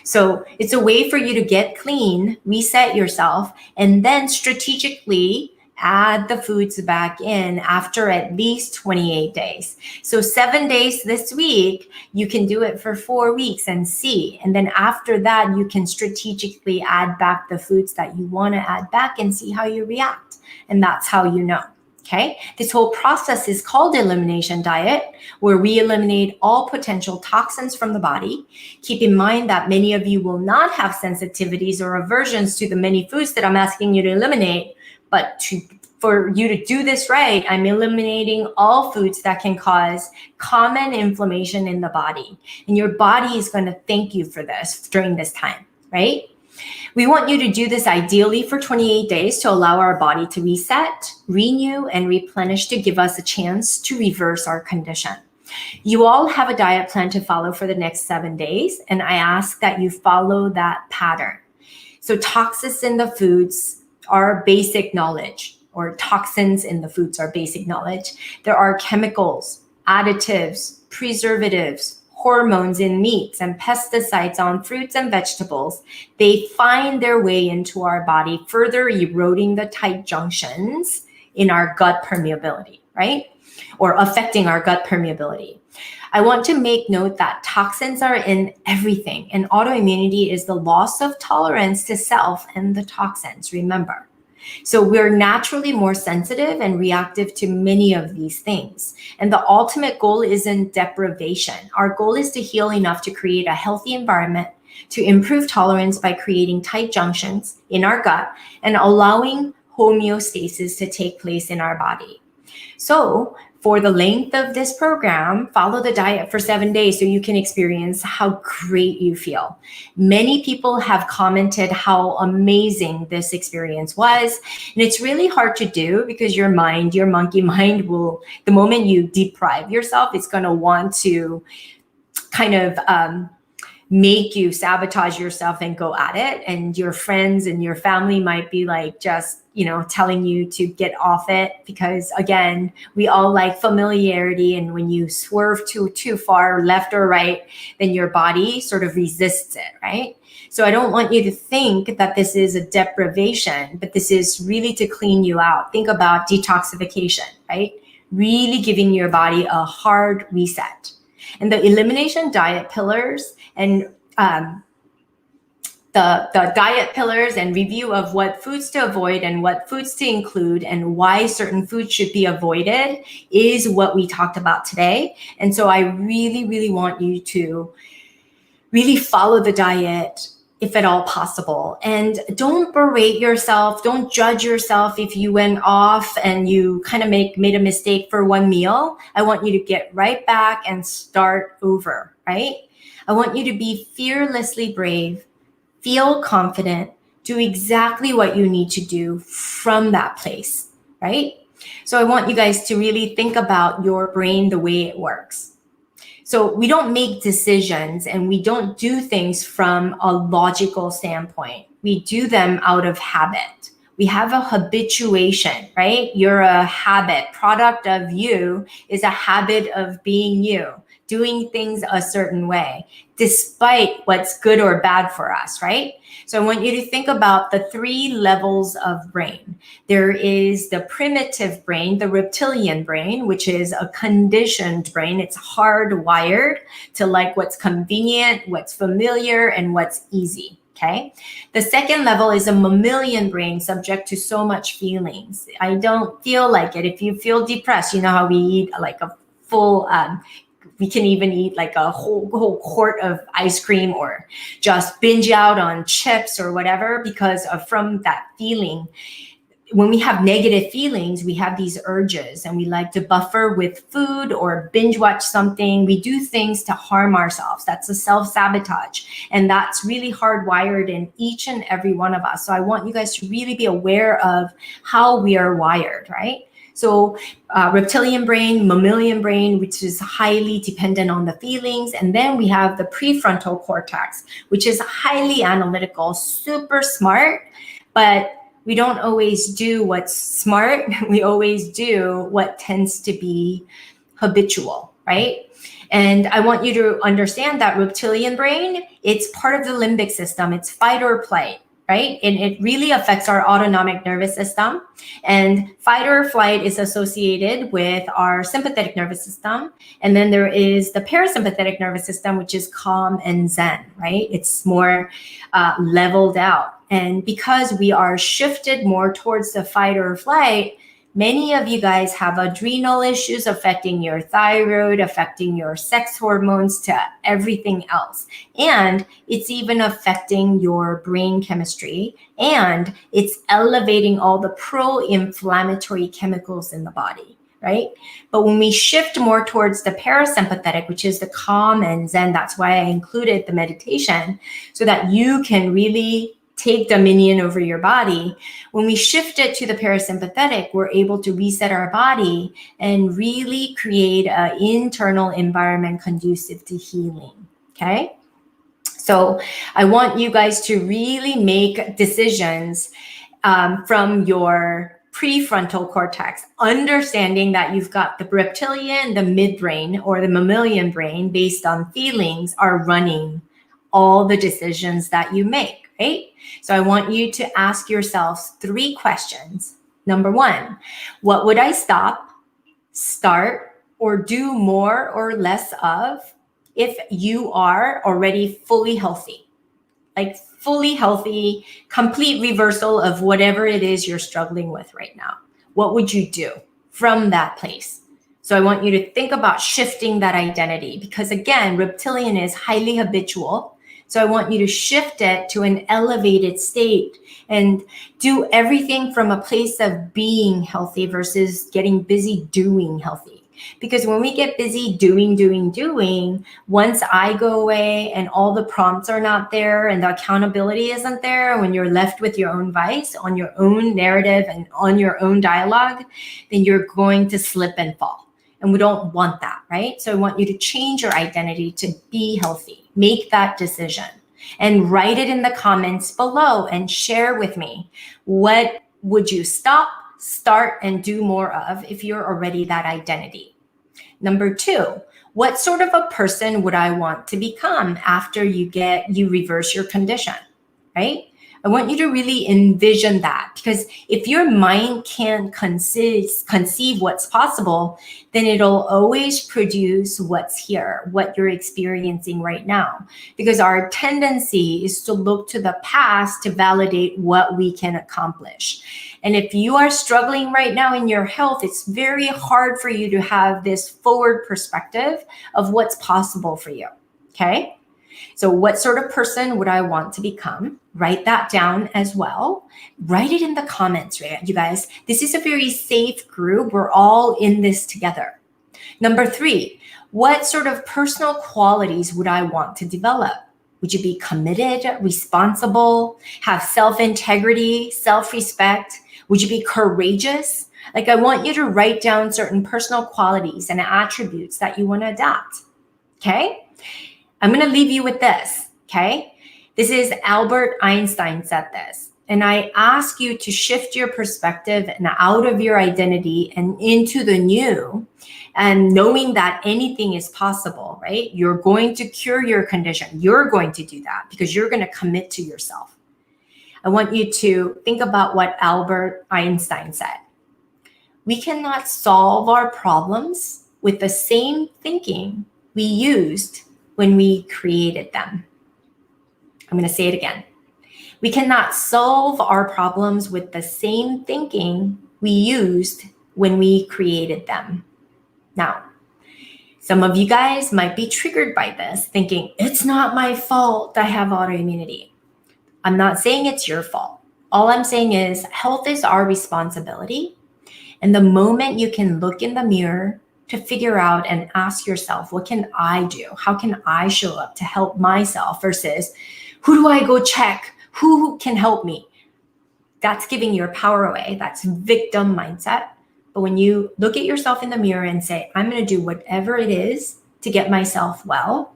So it's a way for you to get clean, reset yourself, and then strategically add the foods back in after at least 28 days. So 7 days this week, you can do it for 4 weeks and see. And then after that, you can strategically add back the foods that you want to add back and see how you react. And that's how you know. Okay, this whole process is called elimination diet, where we eliminate all potential toxins from the body. Keep in mind that many of you will not have sensitivities or aversions to the many foods that I'm asking you to eliminate. But for you to do this right, I'm eliminating all foods that can cause common inflammation in the body. And your body is going to thank you for this during this time, right? We want you to do this ideally for 28 days to allow our body to reset, renew, and replenish to give us a chance to reverse our condition. You all have a diet plan to follow for the next 7 days, and I ask that you follow that pattern. So toxins in the foods are basic knowledge, or toxins in the foods are basic knowledge. There are chemicals, additives, preservatives, hormones in meats, and pesticides on fruits and vegetables. They find their way into our body, further eroding the tight junctions in our gut permeability, right? Or affecting our gut permeability. I want to make note that toxins are in everything, and autoimmunity is the loss of tolerance to self and the toxins, remember. So we're naturally more sensitive and reactive to many of these things. And the ultimate goal isn't deprivation. Our goal is to heal enough to create a healthy environment, to improve tolerance by creating tight junctions in our gut and allowing homeostasis to take place in our body. So for the length of this program, follow the diet for 7 days so you can experience how great you feel. Many people have commented how amazing this experience was. And it's really hard to do because your mind, your monkey mind will, the moment you deprive yourself, it's going to want to kind of make you sabotage yourself and go at it. And your friends and your family might be like just, telling you to get off it because again, we all like familiarity. And when you swerve too far left or right, then your body sort of resists it, right? So I don't want you to think that this is a deprivation, but this is really to clean you out. Think about detoxification, right? Really giving your body a hard reset. And the elimination diet pillars and the diet pillars and review of what foods to avoid and what foods to include and why certain foods should be avoided is what we talked about today. And so I really, really want you to really follow the diet if at all possible. And don't berate yourself. Don't judge yourself if you went off and you kind of made a mistake for one meal. I want you to get right back and start over, right? I want you to be fearlessly brave, feel confident, do exactly what you need to do from that place, right? So I want you guys to really think about your brain the way it works. So we don't make decisions and we don't do things from a logical standpoint. We do them out of habit. We have a habituation, right? You're a habit. Product of you is a habit of being you, doing things a certain way, despite what's good or bad for us, right? So I want you to think about the 3 levels of brain. There is the primitive brain, the reptilian brain, which is a conditioned brain. It's hardwired to like what's convenient, what's familiar, and what's easy. Okay. The second level is a mammalian brain subject to so much feelings. I don't feel like it. If you feel depressed, you know how we eat like a full, we can even eat like a whole quart of ice cream or just binge out on chips or whatever because of from that feeling. When we have negative feelings, we have these urges and we like to buffer with food or binge watch something. We do things to harm ourselves. That's a self-sabotage. And that's really hardwired in each and every one of us. So I want you guys to really be aware of how we are wired, right? So reptilian brain, mammalian brain, which is highly dependent on the feelings. And then we have the prefrontal cortex, which is highly analytical, super smart, but we don't always do what's smart. We always do what tends to be habitual, right? And I want you to understand that reptilian brain, it's part of the limbic system. It's fight or flight, right? And it really affects our autonomic nervous system. And fight or flight is associated with our sympathetic nervous system. And then there is the parasympathetic nervous system, which is calm and zen, right? It's more leveled out. And because we are shifted more towards the fight or flight, many of you guys have adrenal issues affecting your thyroid, affecting your sex hormones to everything else. And it's even affecting your brain chemistry. And it's elevating all the pro-inflammatory chemicals in the body, right? But when we shift more towards the parasympathetic, which is the calm and zen, that's why I included the meditation, so that you can really take dominion over your body. When we shift it to the parasympathetic, we're able to reset our body and really create an internal environment conducive to healing. Okay? So I want you guys to really make decisions from your prefrontal cortex, understanding that you've got the reptilian, the midbrain, or the mammalian brain based on feelings are running all the decisions that you make, right? So I want you to ask yourselves 3 questions. Number 1, what would I stop, start, or do more or less of if you are already fully healthy? Like fully healthy, complete reversal of whatever it is you're struggling with right now. What would you do from that place? So I want you to think about shifting that identity, because again, reptilian is highly habitual. So I want you to shift it to an elevated state and do everything from a place of being healthy versus getting busy doing healthy. Because when we get busy doing, once I go away and all the prompts are not there and the accountability isn't there, when you're left with your own vice, on your own narrative and on your own dialogue, then you're going to slip and fall. And we don't want that, right? So I want you to change your identity to be healthy. Make that decision and write it in the comments below and share with me. What would you stop, start, and do more of if you're already that identity? Number 2, what sort of a person would I want to become after you reverse your condition, right? I want you to really envision that, because if your mind can't conceive what's possible, then it'll always produce what's here, what you're experiencing right now. Because our tendency is to look to the past to validate what we can accomplish. And if you are struggling right now in your health, it's very hard for you to have this forward perspective of what's possible for you, okay? So what sort of person would I want to become? Write that down as well. Write it in the comments, right, you guys. This is a very safe group. We're all in this together. Number 3, what sort of personal qualities would I want to develop? Would you be committed, responsible, have self-integrity, self-respect? Would you be courageous? Like, I want you to write down certain personal qualities and attributes that you want to adopt, okay? I'm going to leave you with this, okay? This is Albert Einstein said this. And I ask you to shift your perspective and out of your identity and into the new, and knowing that anything is possible, right? You're going to cure your condition. You're going to do that because you're going to commit to yourself. I want you to think about what Albert Einstein said. We cannot solve our problems with the same thinking we used when we created them. I'm going to say it again. We cannot solve our problems with the same thinking we used when we created them. Now, some of you guys might be triggered by this, thinking, it's not my fault I have autoimmunity. I'm not saying it's your fault. All I'm saying is health is our responsibility. And the moment you can look in the mirror to figure out and ask yourself, what can I do? How can I show up to help myself versus who do I go check? Who can help me? That's giving your power away. That's victim mindset. But when you look at yourself in the mirror and say, I'm going to do whatever it is to get myself well,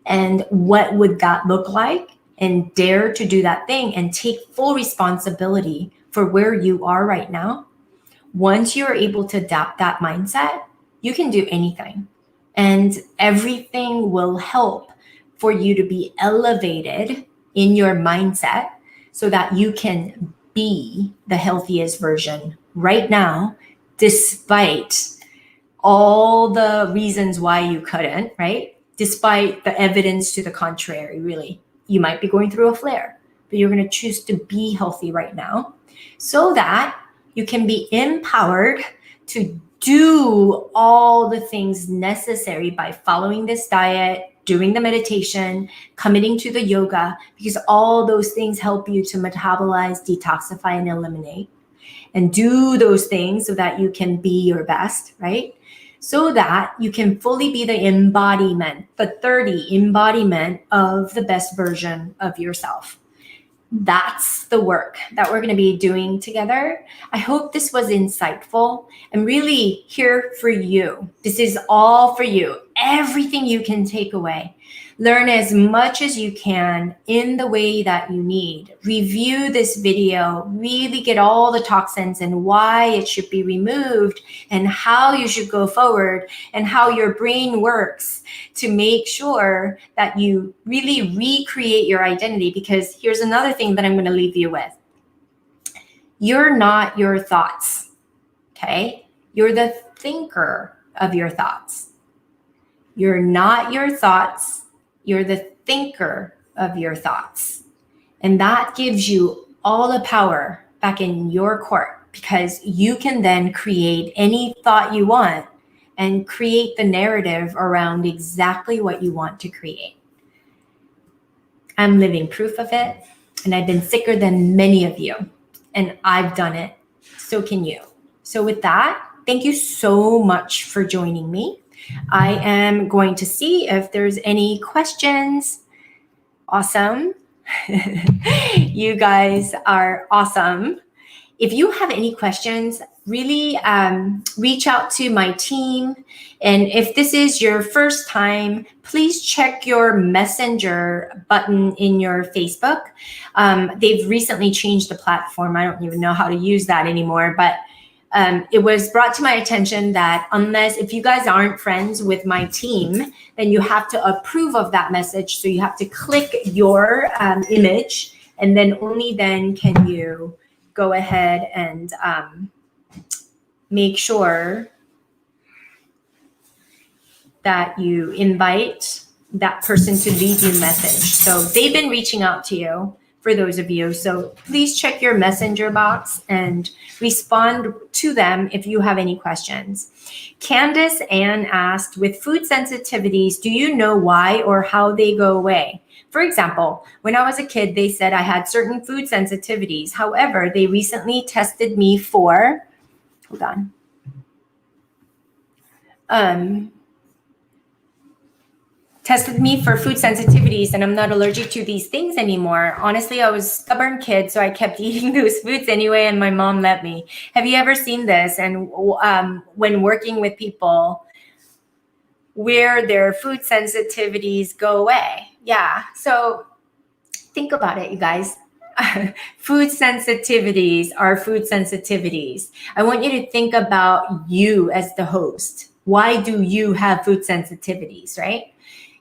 and what would that look like? And dare to do that thing and take full responsibility for where you are right now. Once you're able to adapt that mindset, you can do anything, and everything will help for you to be elevated in your mindset so that you can be the healthiest version right now, despite all the reasons why you couldn't, right? Despite the evidence to the contrary, really. You might be going through a flare, but you're going to choose to be healthy right now so that you can be empowered to do all the things necessary by following this diet, doing the meditation, committing to the yoga, because all those things help you to metabolize, detoxify, and eliminate. And do those things so that you can be your best, right? So that you can fully be the embodiment, the 30 embodiment of the best version of yourself. That's the work that we're going to be doing together. I hope this was insightful. I'm really here for you. This is all for you. Everything you can take away. Learn as much as you can in the way that you need. Review this video, really get all the toxins and why it should be removed and how you should go forward and how your brain works to make sure that you really recreate your identity. Because here's another thing that I'm going to leave you with. You're not your thoughts, okay? You're the thinker of your thoughts. You're not your thoughts. You're the thinker of your thoughts. And that gives you all the power back in your court, because you can then create any thought you want and create the narrative around exactly what you want to create. I'm living proof of it, and I've been sicker than many of you, and I've done it. So can you. So with that, thank you so much for joining me. I am going to see if there's any questions. Awesome. You guys are awesome. If you have any questions, really reach out to my team. And if this is your first time, please check your messenger button in your Facebook. They've recently changed the platform. I don't even know how to use that anymore, but it was brought to my attention that if you guys aren't friends with my team, then you have to approve of that message. So you have to click your image, and then only then can you go ahead and make sure that you invite that person to leave you a message. So they've been reaching out to you, for those of you. So please check your messenger box and respond to them if you have any questions. Candace Ann asked, with food sensitivities, do you know why or how they go away? For example, when I was a kid, they said I had certain food sensitivities. However, they recently tested me for, tested me for food sensitivities, and I'm not allergic to these things anymore. Honestly, I was a stubborn kid, so I kept eating those foods anyway, and my mom let me. Have you ever seen this? And when working with people where their food sensitivities go away? Yeah, so think about it, you guys. Food sensitivities are food sensitivities. I want you to think about you as the host. Why do you have food sensitivities, right?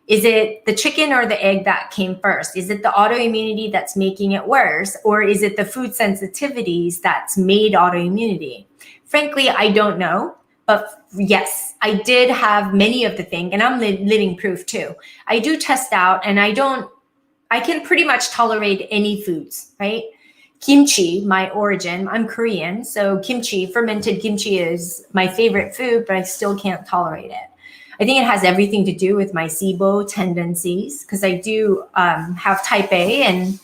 Is it the chicken or the egg that came first? Is it the autoimmunity that's making it worse? Or is it the food sensitivities that's made autoimmunity? Frankly, I don't know. But yes, I did have many of the things, and I'm living proof too. I do test out, and I can pretty much tolerate any foods, right? Kimchi, my origin, I'm Korean. So kimchi, fermented kimchi is my favorite food, but I still can't tolerate it. I think it has everything to do with my SIBO tendencies, because I do have type A, and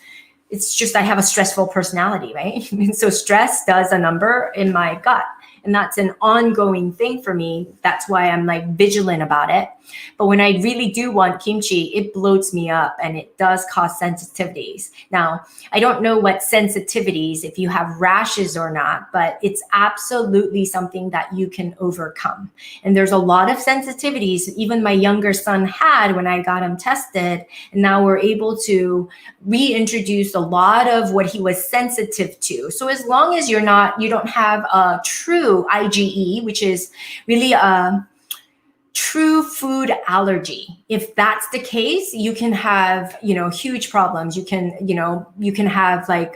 it's just I have a stressful personality, right? And so stress does a number in my gut. And that's an ongoing thing for me. That's why I'm like vigilant about it. But when I really do want kimchi, it bloats me up and it does cause sensitivities. Now, I don't know what sensitivities, if you have rashes or not, but it's absolutely something that you can overcome. And there's a lot of sensitivities even my younger son had when I got him tested. And now we're able to reintroduce a lot of what he was sensitive to. So as long as you don't have a true IgE, which is really a true food allergy. If that's the case, you can have, huge problems. You can have like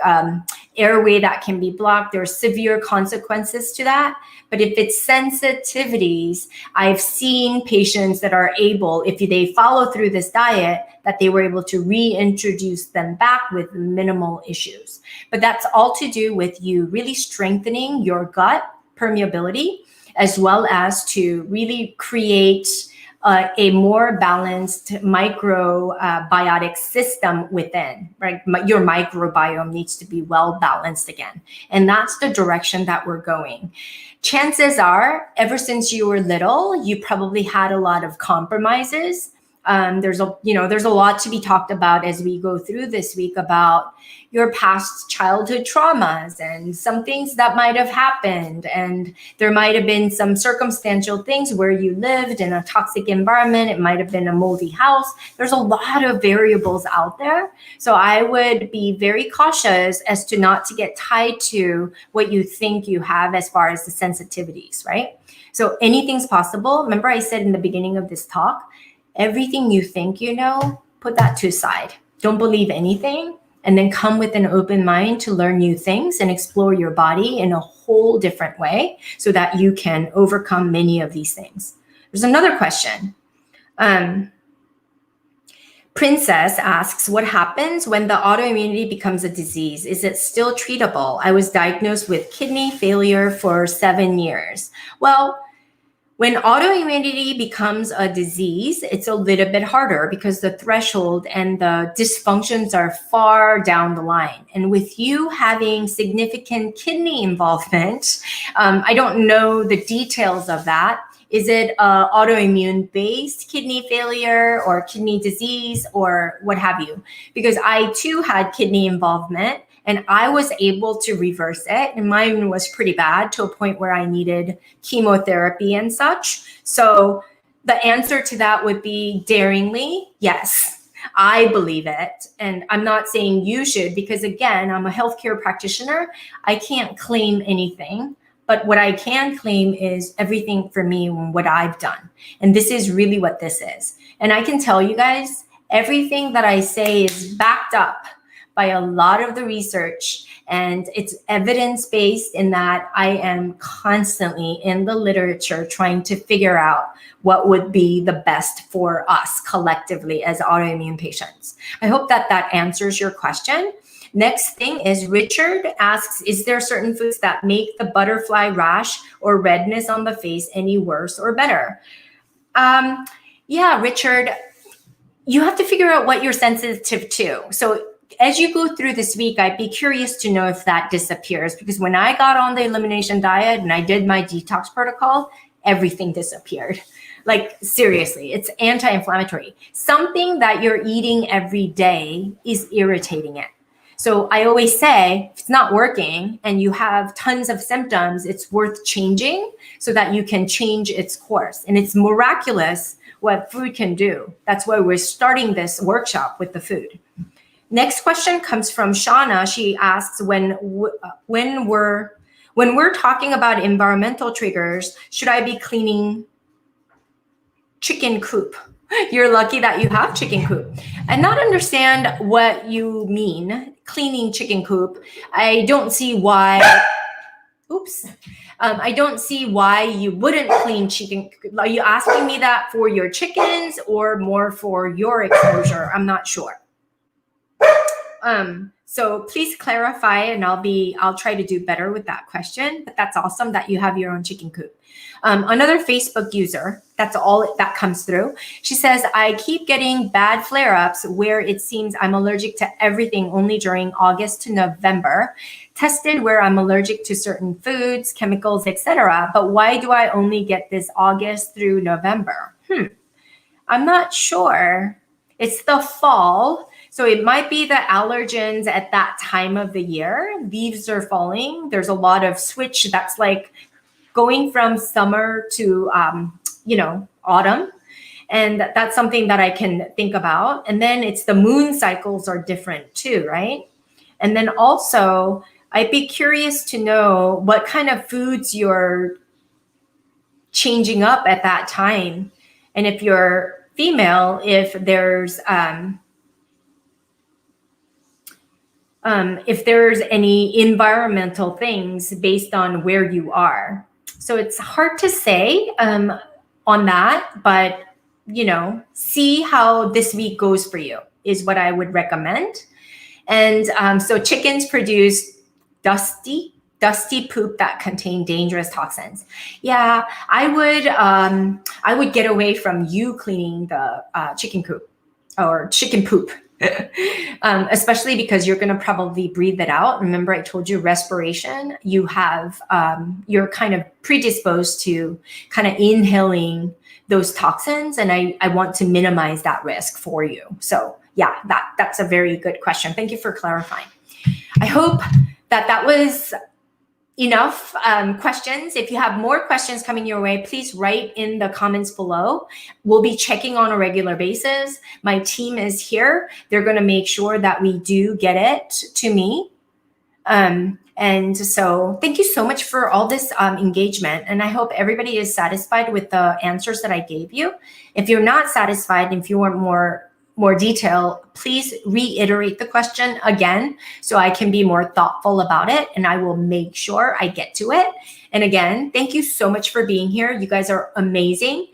airway that can be blocked. There are severe consequences to that. But if it's sensitivities, I've seen patients that are able, if they follow through this diet, that they were able to reintroduce them back with minimal issues. But that's all to do with you really strengthening your gut permeability, as well as to really create a more balanced microbiotic system within, right? Your microbiome needs to be well balanced again. And that's the direction that we're going. Chances are, ever since you were little, you probably had a lot of compromises. There's a lot to be talked about as we go through this week about your past childhood traumas and some things that might have happened. And there might have been some circumstantial things where you lived in a toxic environment. It might have been a moldy house. There's a lot of variables out there. So I would be very cautious as to not to get tied to what you think you have as far as the sensitivities, right? So anything's possible. Remember I said in the beginning of this talk, everything you think you know, put that to side. Don't believe anything, and then come with an open mind to learn new things and explore your body in a whole different way so that you can overcome many of these things. There's another question. Princess asks, what happens when the autoimmunity becomes a disease? Is it still treatable? I was diagnosed with kidney failure for 7 years. Well, when autoimmunity becomes a disease, it's a little bit harder because the threshold and the dysfunctions are far down the line. And with you having significant kidney involvement, I don't know the details of that. Is it autoimmune-based kidney failure or kidney disease or what have you? Because I too had kidney involvement, and I was able to reverse it. And mine was pretty bad to a point where I needed chemotherapy and such. So the answer to that would be daringly, yes, I believe it. And I'm not saying you should, because again, I'm a healthcare practitioner. I can't claim anything. But what I can claim is everything for me and what I've done. And this is really what this is. And I can tell you guys, everything that I say is backed up by a lot of the research, and it's evidence-based in that I am constantly in the literature trying to figure out what would be the best for us collectively as autoimmune patients. I hope that that answers your question. Next thing is Richard asks, is there certain foods that make the butterfly rash or redness on the face any worse or better? Yeah, Richard, you have to figure out what you're sensitive to. So as you go through this week, I'd be curious to know if that disappears, because when I got on the elimination diet and I did my detox protocol, everything disappeared. Like seriously, it's anti-inflammatory. Something that you're eating every day is irritating it. So I always say, if it's not working and you have tons of symptoms, it's worth changing so that you can change its course. And it's miraculous what food can do. That's why we're starting this workshop with the food. Next question comes from Shauna. She asks, when we're talking about environmental triggers, should I be cleaning chicken coop? You're lucky that you have chicken coop. I not understand what you mean, cleaning chicken coop. I don't see why, I don't see why you wouldn't clean chicken. Are you asking me that for your chickens or more for your exposure? I'm not sure. So please clarify, and I'll try to do better with that question, but that's awesome that you have your own chicken coop. Another Facebook user, that's all that comes through. She says, I keep getting bad flare-ups where it seems I'm allergic to everything only during August to November. Tested where I'm allergic to certain foods, chemicals, etc. But why do I only get this August through November? I'm not sure. It's the fall. So it might be the allergens at that time of the year. Leaves are falling. There's a lot of switch that's like going from summer to, autumn. And that's something that I can think about. And then it's the moon cycles are different too, right? And then also, I'd be curious to know what kind of foods you're changing up at that time. And if you're female, if there's any environmental things based on where you are. So it's hard to say on that, but see how this week goes for you is what I would recommend. And so chickens produce dusty poop that contain dangerous toxins. Yeah, I would get away from you cleaning the chicken coop or chicken poop. Especially because you're going to probably breathe it out. Remember, I told you respiration, you have, you're kind of predisposed to kind of inhaling those toxins. And I want to minimize that risk for you. So yeah, that's a very good question. Thank you for clarifying. I hope that was enough questions. If you have more questions coming your way, please write in the comments below. We'll be checking on a regular basis. My team is here. They're going to make sure that we do get it to me. And so thank you so much for all this engagement. And I hope everybody is satisfied with the answers that I gave you. If you're not satisfied, if you want more detail, please reiterate the question again so I can be more thoughtful about it, and I will make sure I get to it. And again, thank you so much for being here. You guys are amazing.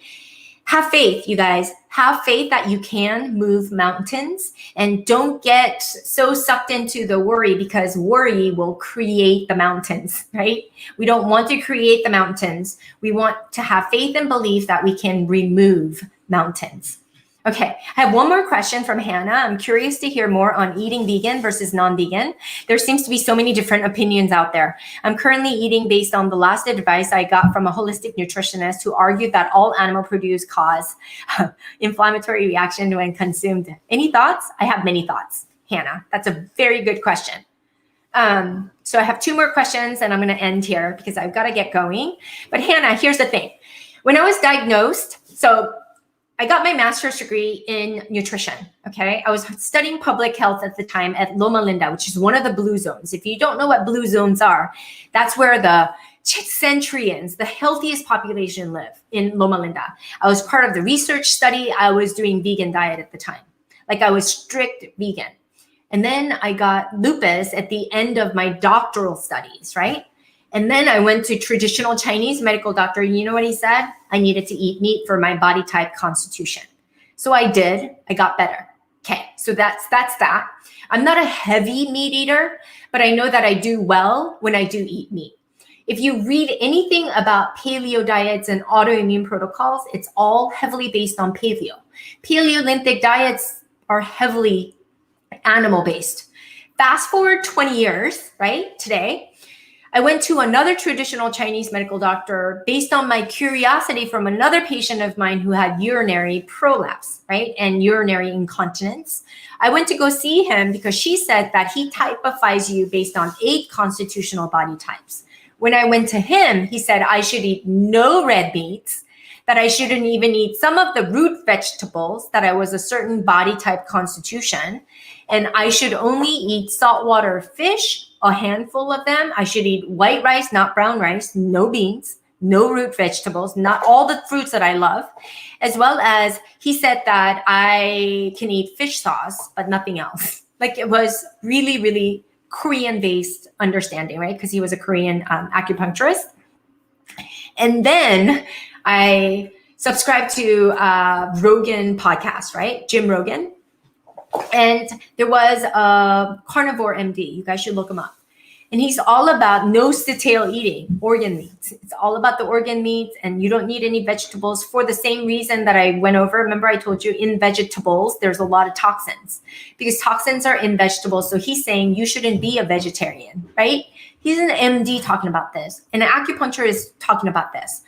Have faith, you guys. Have faith that you can move mountains, and don't get so sucked into the worry, because worry will create the mountains, right? We don't want to create the mountains. We want to have faith and belief that we can remove mountains. Okay, I have one more question from Hannah. I'm curious to hear more on eating vegan versus non-vegan. There seems to be so many different opinions out there. I'm currently eating based on the last advice I got from a holistic nutritionist who argued that all animal produce cause inflammatory reaction when consumed. Any thoughts? I have many thoughts, Hannah. That's a very good question. So I have two more questions and I'm going to end here because I've got to get going. But Hannah, here's the thing. When I was diagnosed, so I got my master's degree in nutrition, okay? I was studying public health at the time at Loma Linda, which is one of the blue zones. If you don't know what blue zones are, that's where the Centurions, the healthiest population, live in Loma Linda. I was part of the research study. I was doing vegan diet at the time. Like I was strict vegan. And then I got lupus at the end of my doctoral studies, right? And then I went to traditional Chinese medical doctor. You know what he said? I needed to eat meat for my body type constitution. So I did. I got better. Okay, so that's that. I'm not a heavy meat eater, but I know that I do well when I do eat meat. If you read anything about paleo diets and autoimmune protocols, it's all heavily based on paleo. Paleolithic diets are heavily animal-based. Fast forward 20 years, right, today, I went to another traditional Chinese medical doctor based on my curiosity from another patient of mine who had urinary prolapse, right, and urinary incontinence. I went to go see him because she said that he typifies you based on 8 constitutional body types. When I went to him, he said I should eat no red meats, that I shouldn't even eat some of the root vegetables, that I was a certain body type constitution, and I should only eat saltwater fish, a handful of them. I should eat white rice, not brown rice, no beans, no root vegetables, not all the fruits that I love, as well as he said that I can eat fish sauce, but nothing else. Like it was really, really Korean-based understanding, right? Because he was a Korean acupuncturist. And then I subscribed to Rogan podcast, right? Jim Rogan. And there was a carnivore MD. You guys should look him up. And he's all about nose to tail eating, organ meats. It's all about the organ meats, and you don't need any vegetables for the same reason that I went over. Remember I told you in vegetables, there's a lot of toxins because toxins are in vegetables. So he's saying you shouldn't be a vegetarian, right? He's an MD talking about this. And an acupuncturist is talking about this.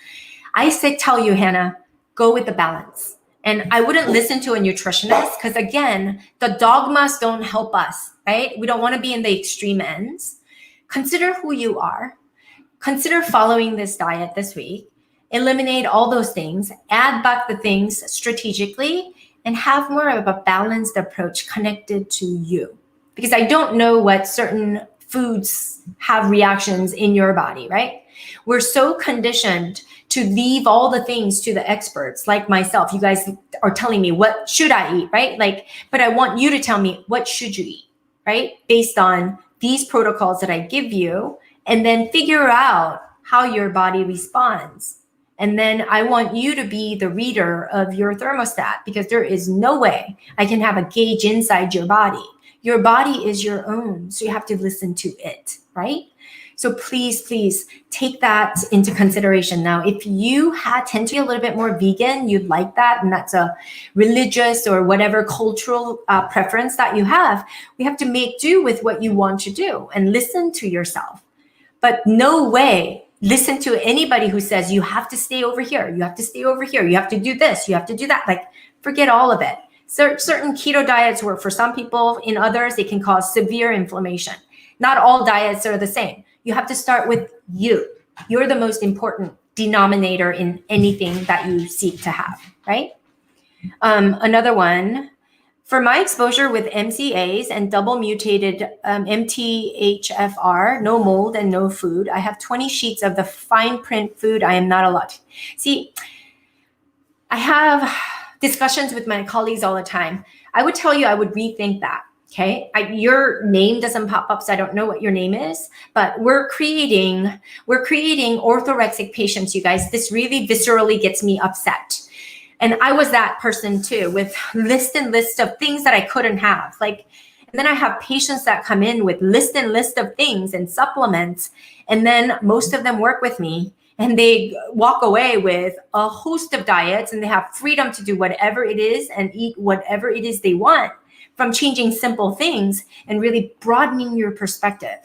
I said, tell you, Hannah, go with the balance. And I wouldn't listen to a nutritionist because, again, the dogmas don't help us, right? We don't want to be in the extreme ends. Consider who you are. Consider following this diet this week. Eliminate all those things. Add back the things strategically and have more of a balanced approach connected to you. Because I don't know what certain foods have reactions in your body, right? We're so conditioned to leave all the things to the experts like myself. You guys are telling me what should I eat, right? Like, but I want you to tell me what should you eat, right? Based on these protocols that I give you, and then figure out how your body responds. And then I want you to be the reader of your thermostat because there is no way I can have a gauge inside your body. Your body is your own, so you have to listen to it, right? So please take that into consideration. Now, if you tend to be a little bit more vegan, you'd like that, and that's a religious or whatever cultural preference that you have, we have to make do with what you want to do and listen to yourself. But no way listen to anybody who says you have to stay over here, you have to stay over here, you have to do this, you have to do that. Like, forget all of it. Certain keto diets work for some people. In others, they can cause severe inflammation. Not all diets are the same. You have to start with you. You're the most important denominator in anything that you seek to have, right? Another one, for my exposure with MCAs and double mutated MTHFR, no mold and no food, I have 20 sheets of the fine print food I am not allowed to. See, I have discussions with my colleagues all the time. I would tell you I would rethink that. Okay, your name doesn't pop up, so I don't know what your name is, but we're creating orthorexic patients, you guys. This really viscerally gets me upset. And I was that person too, with list and list of things that I couldn't have. Like, and then I have patients that come in with list and list of things and supplements, and then most of them work with me and they walk away with a host of diets, and they have freedom to do whatever it is and eat whatever it is they want, from changing simple things and really broadening your perspective.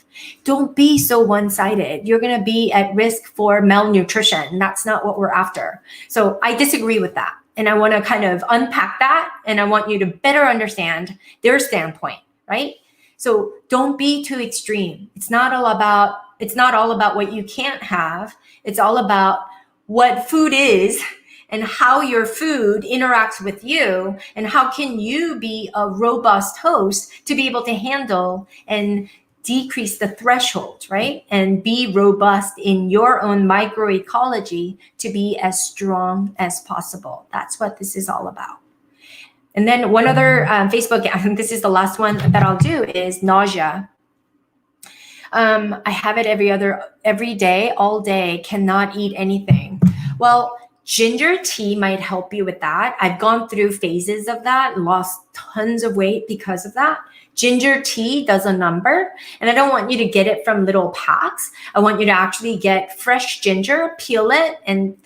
Don't be so one-sided. You're going to be at risk for malnutrition. That's not what we're after. So I disagree with that. And I want to kind of unpack that. And I want you to better understand their standpoint, right? So don't be too extreme. It's not all about what you can't have. It's all about what food is and how your food interacts with you, and how can you be a robust host to be able to handle and decrease the threshold, right? And be robust in your own microecology to be as strong as possible. That's what this is all about. And then one other Facebook, and this is the last one that I'll do, is nausea. I have it every day, all day, cannot eat anything. Well, ginger tea might help you with that. I've gone through phases of that, lost tons of weight because of that. Ginger tea does a number, and I don't want you to get it from little packs. I want you to actually get fresh ginger, peel it, and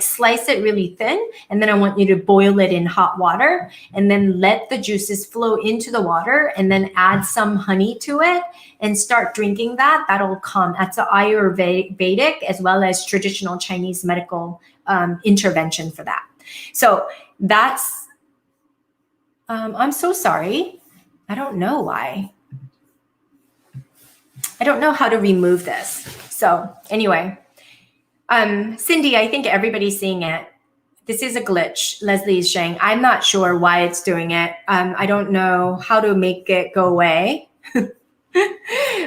slice it really thin. And then I want you to boil it in hot water and then let the juices flow into the water, and then add some honey to it and start drinking that. That'll calm. That's an Ayurvedic as well as traditional Chinese medical intervention for that. So that's, I'm so sorry. I don't know why. I don't know how to remove this. So anyway, Cindy, I think everybody's seeing it. This is a glitch. Leslie is saying, I'm not sure why it's doing it. I don't know how to make it go away.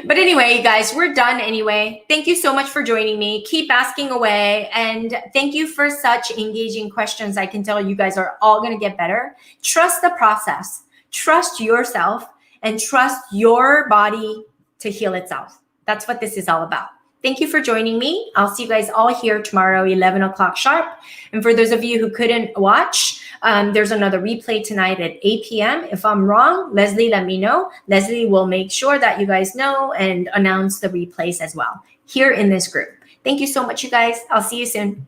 But anyway, you guys, we're done anyway. Thank you so much for joining me. Keep asking away. And thank you for such engaging questions. I can tell you guys are all going to get better. Trust the process. Trust yourself and trust your body to heal itself. That's what this is all about. Thank you for joining me. I'll see you guys all here tomorrow, 11 o'clock sharp. And for those of you who couldn't watch, there's another replay tonight at 8 p.m. If I'm wrong, Leslie, let me know. Leslie will make sure that you guys know and announce the replays as well here in this group. Thank you so much, you guys. I'll see you soon.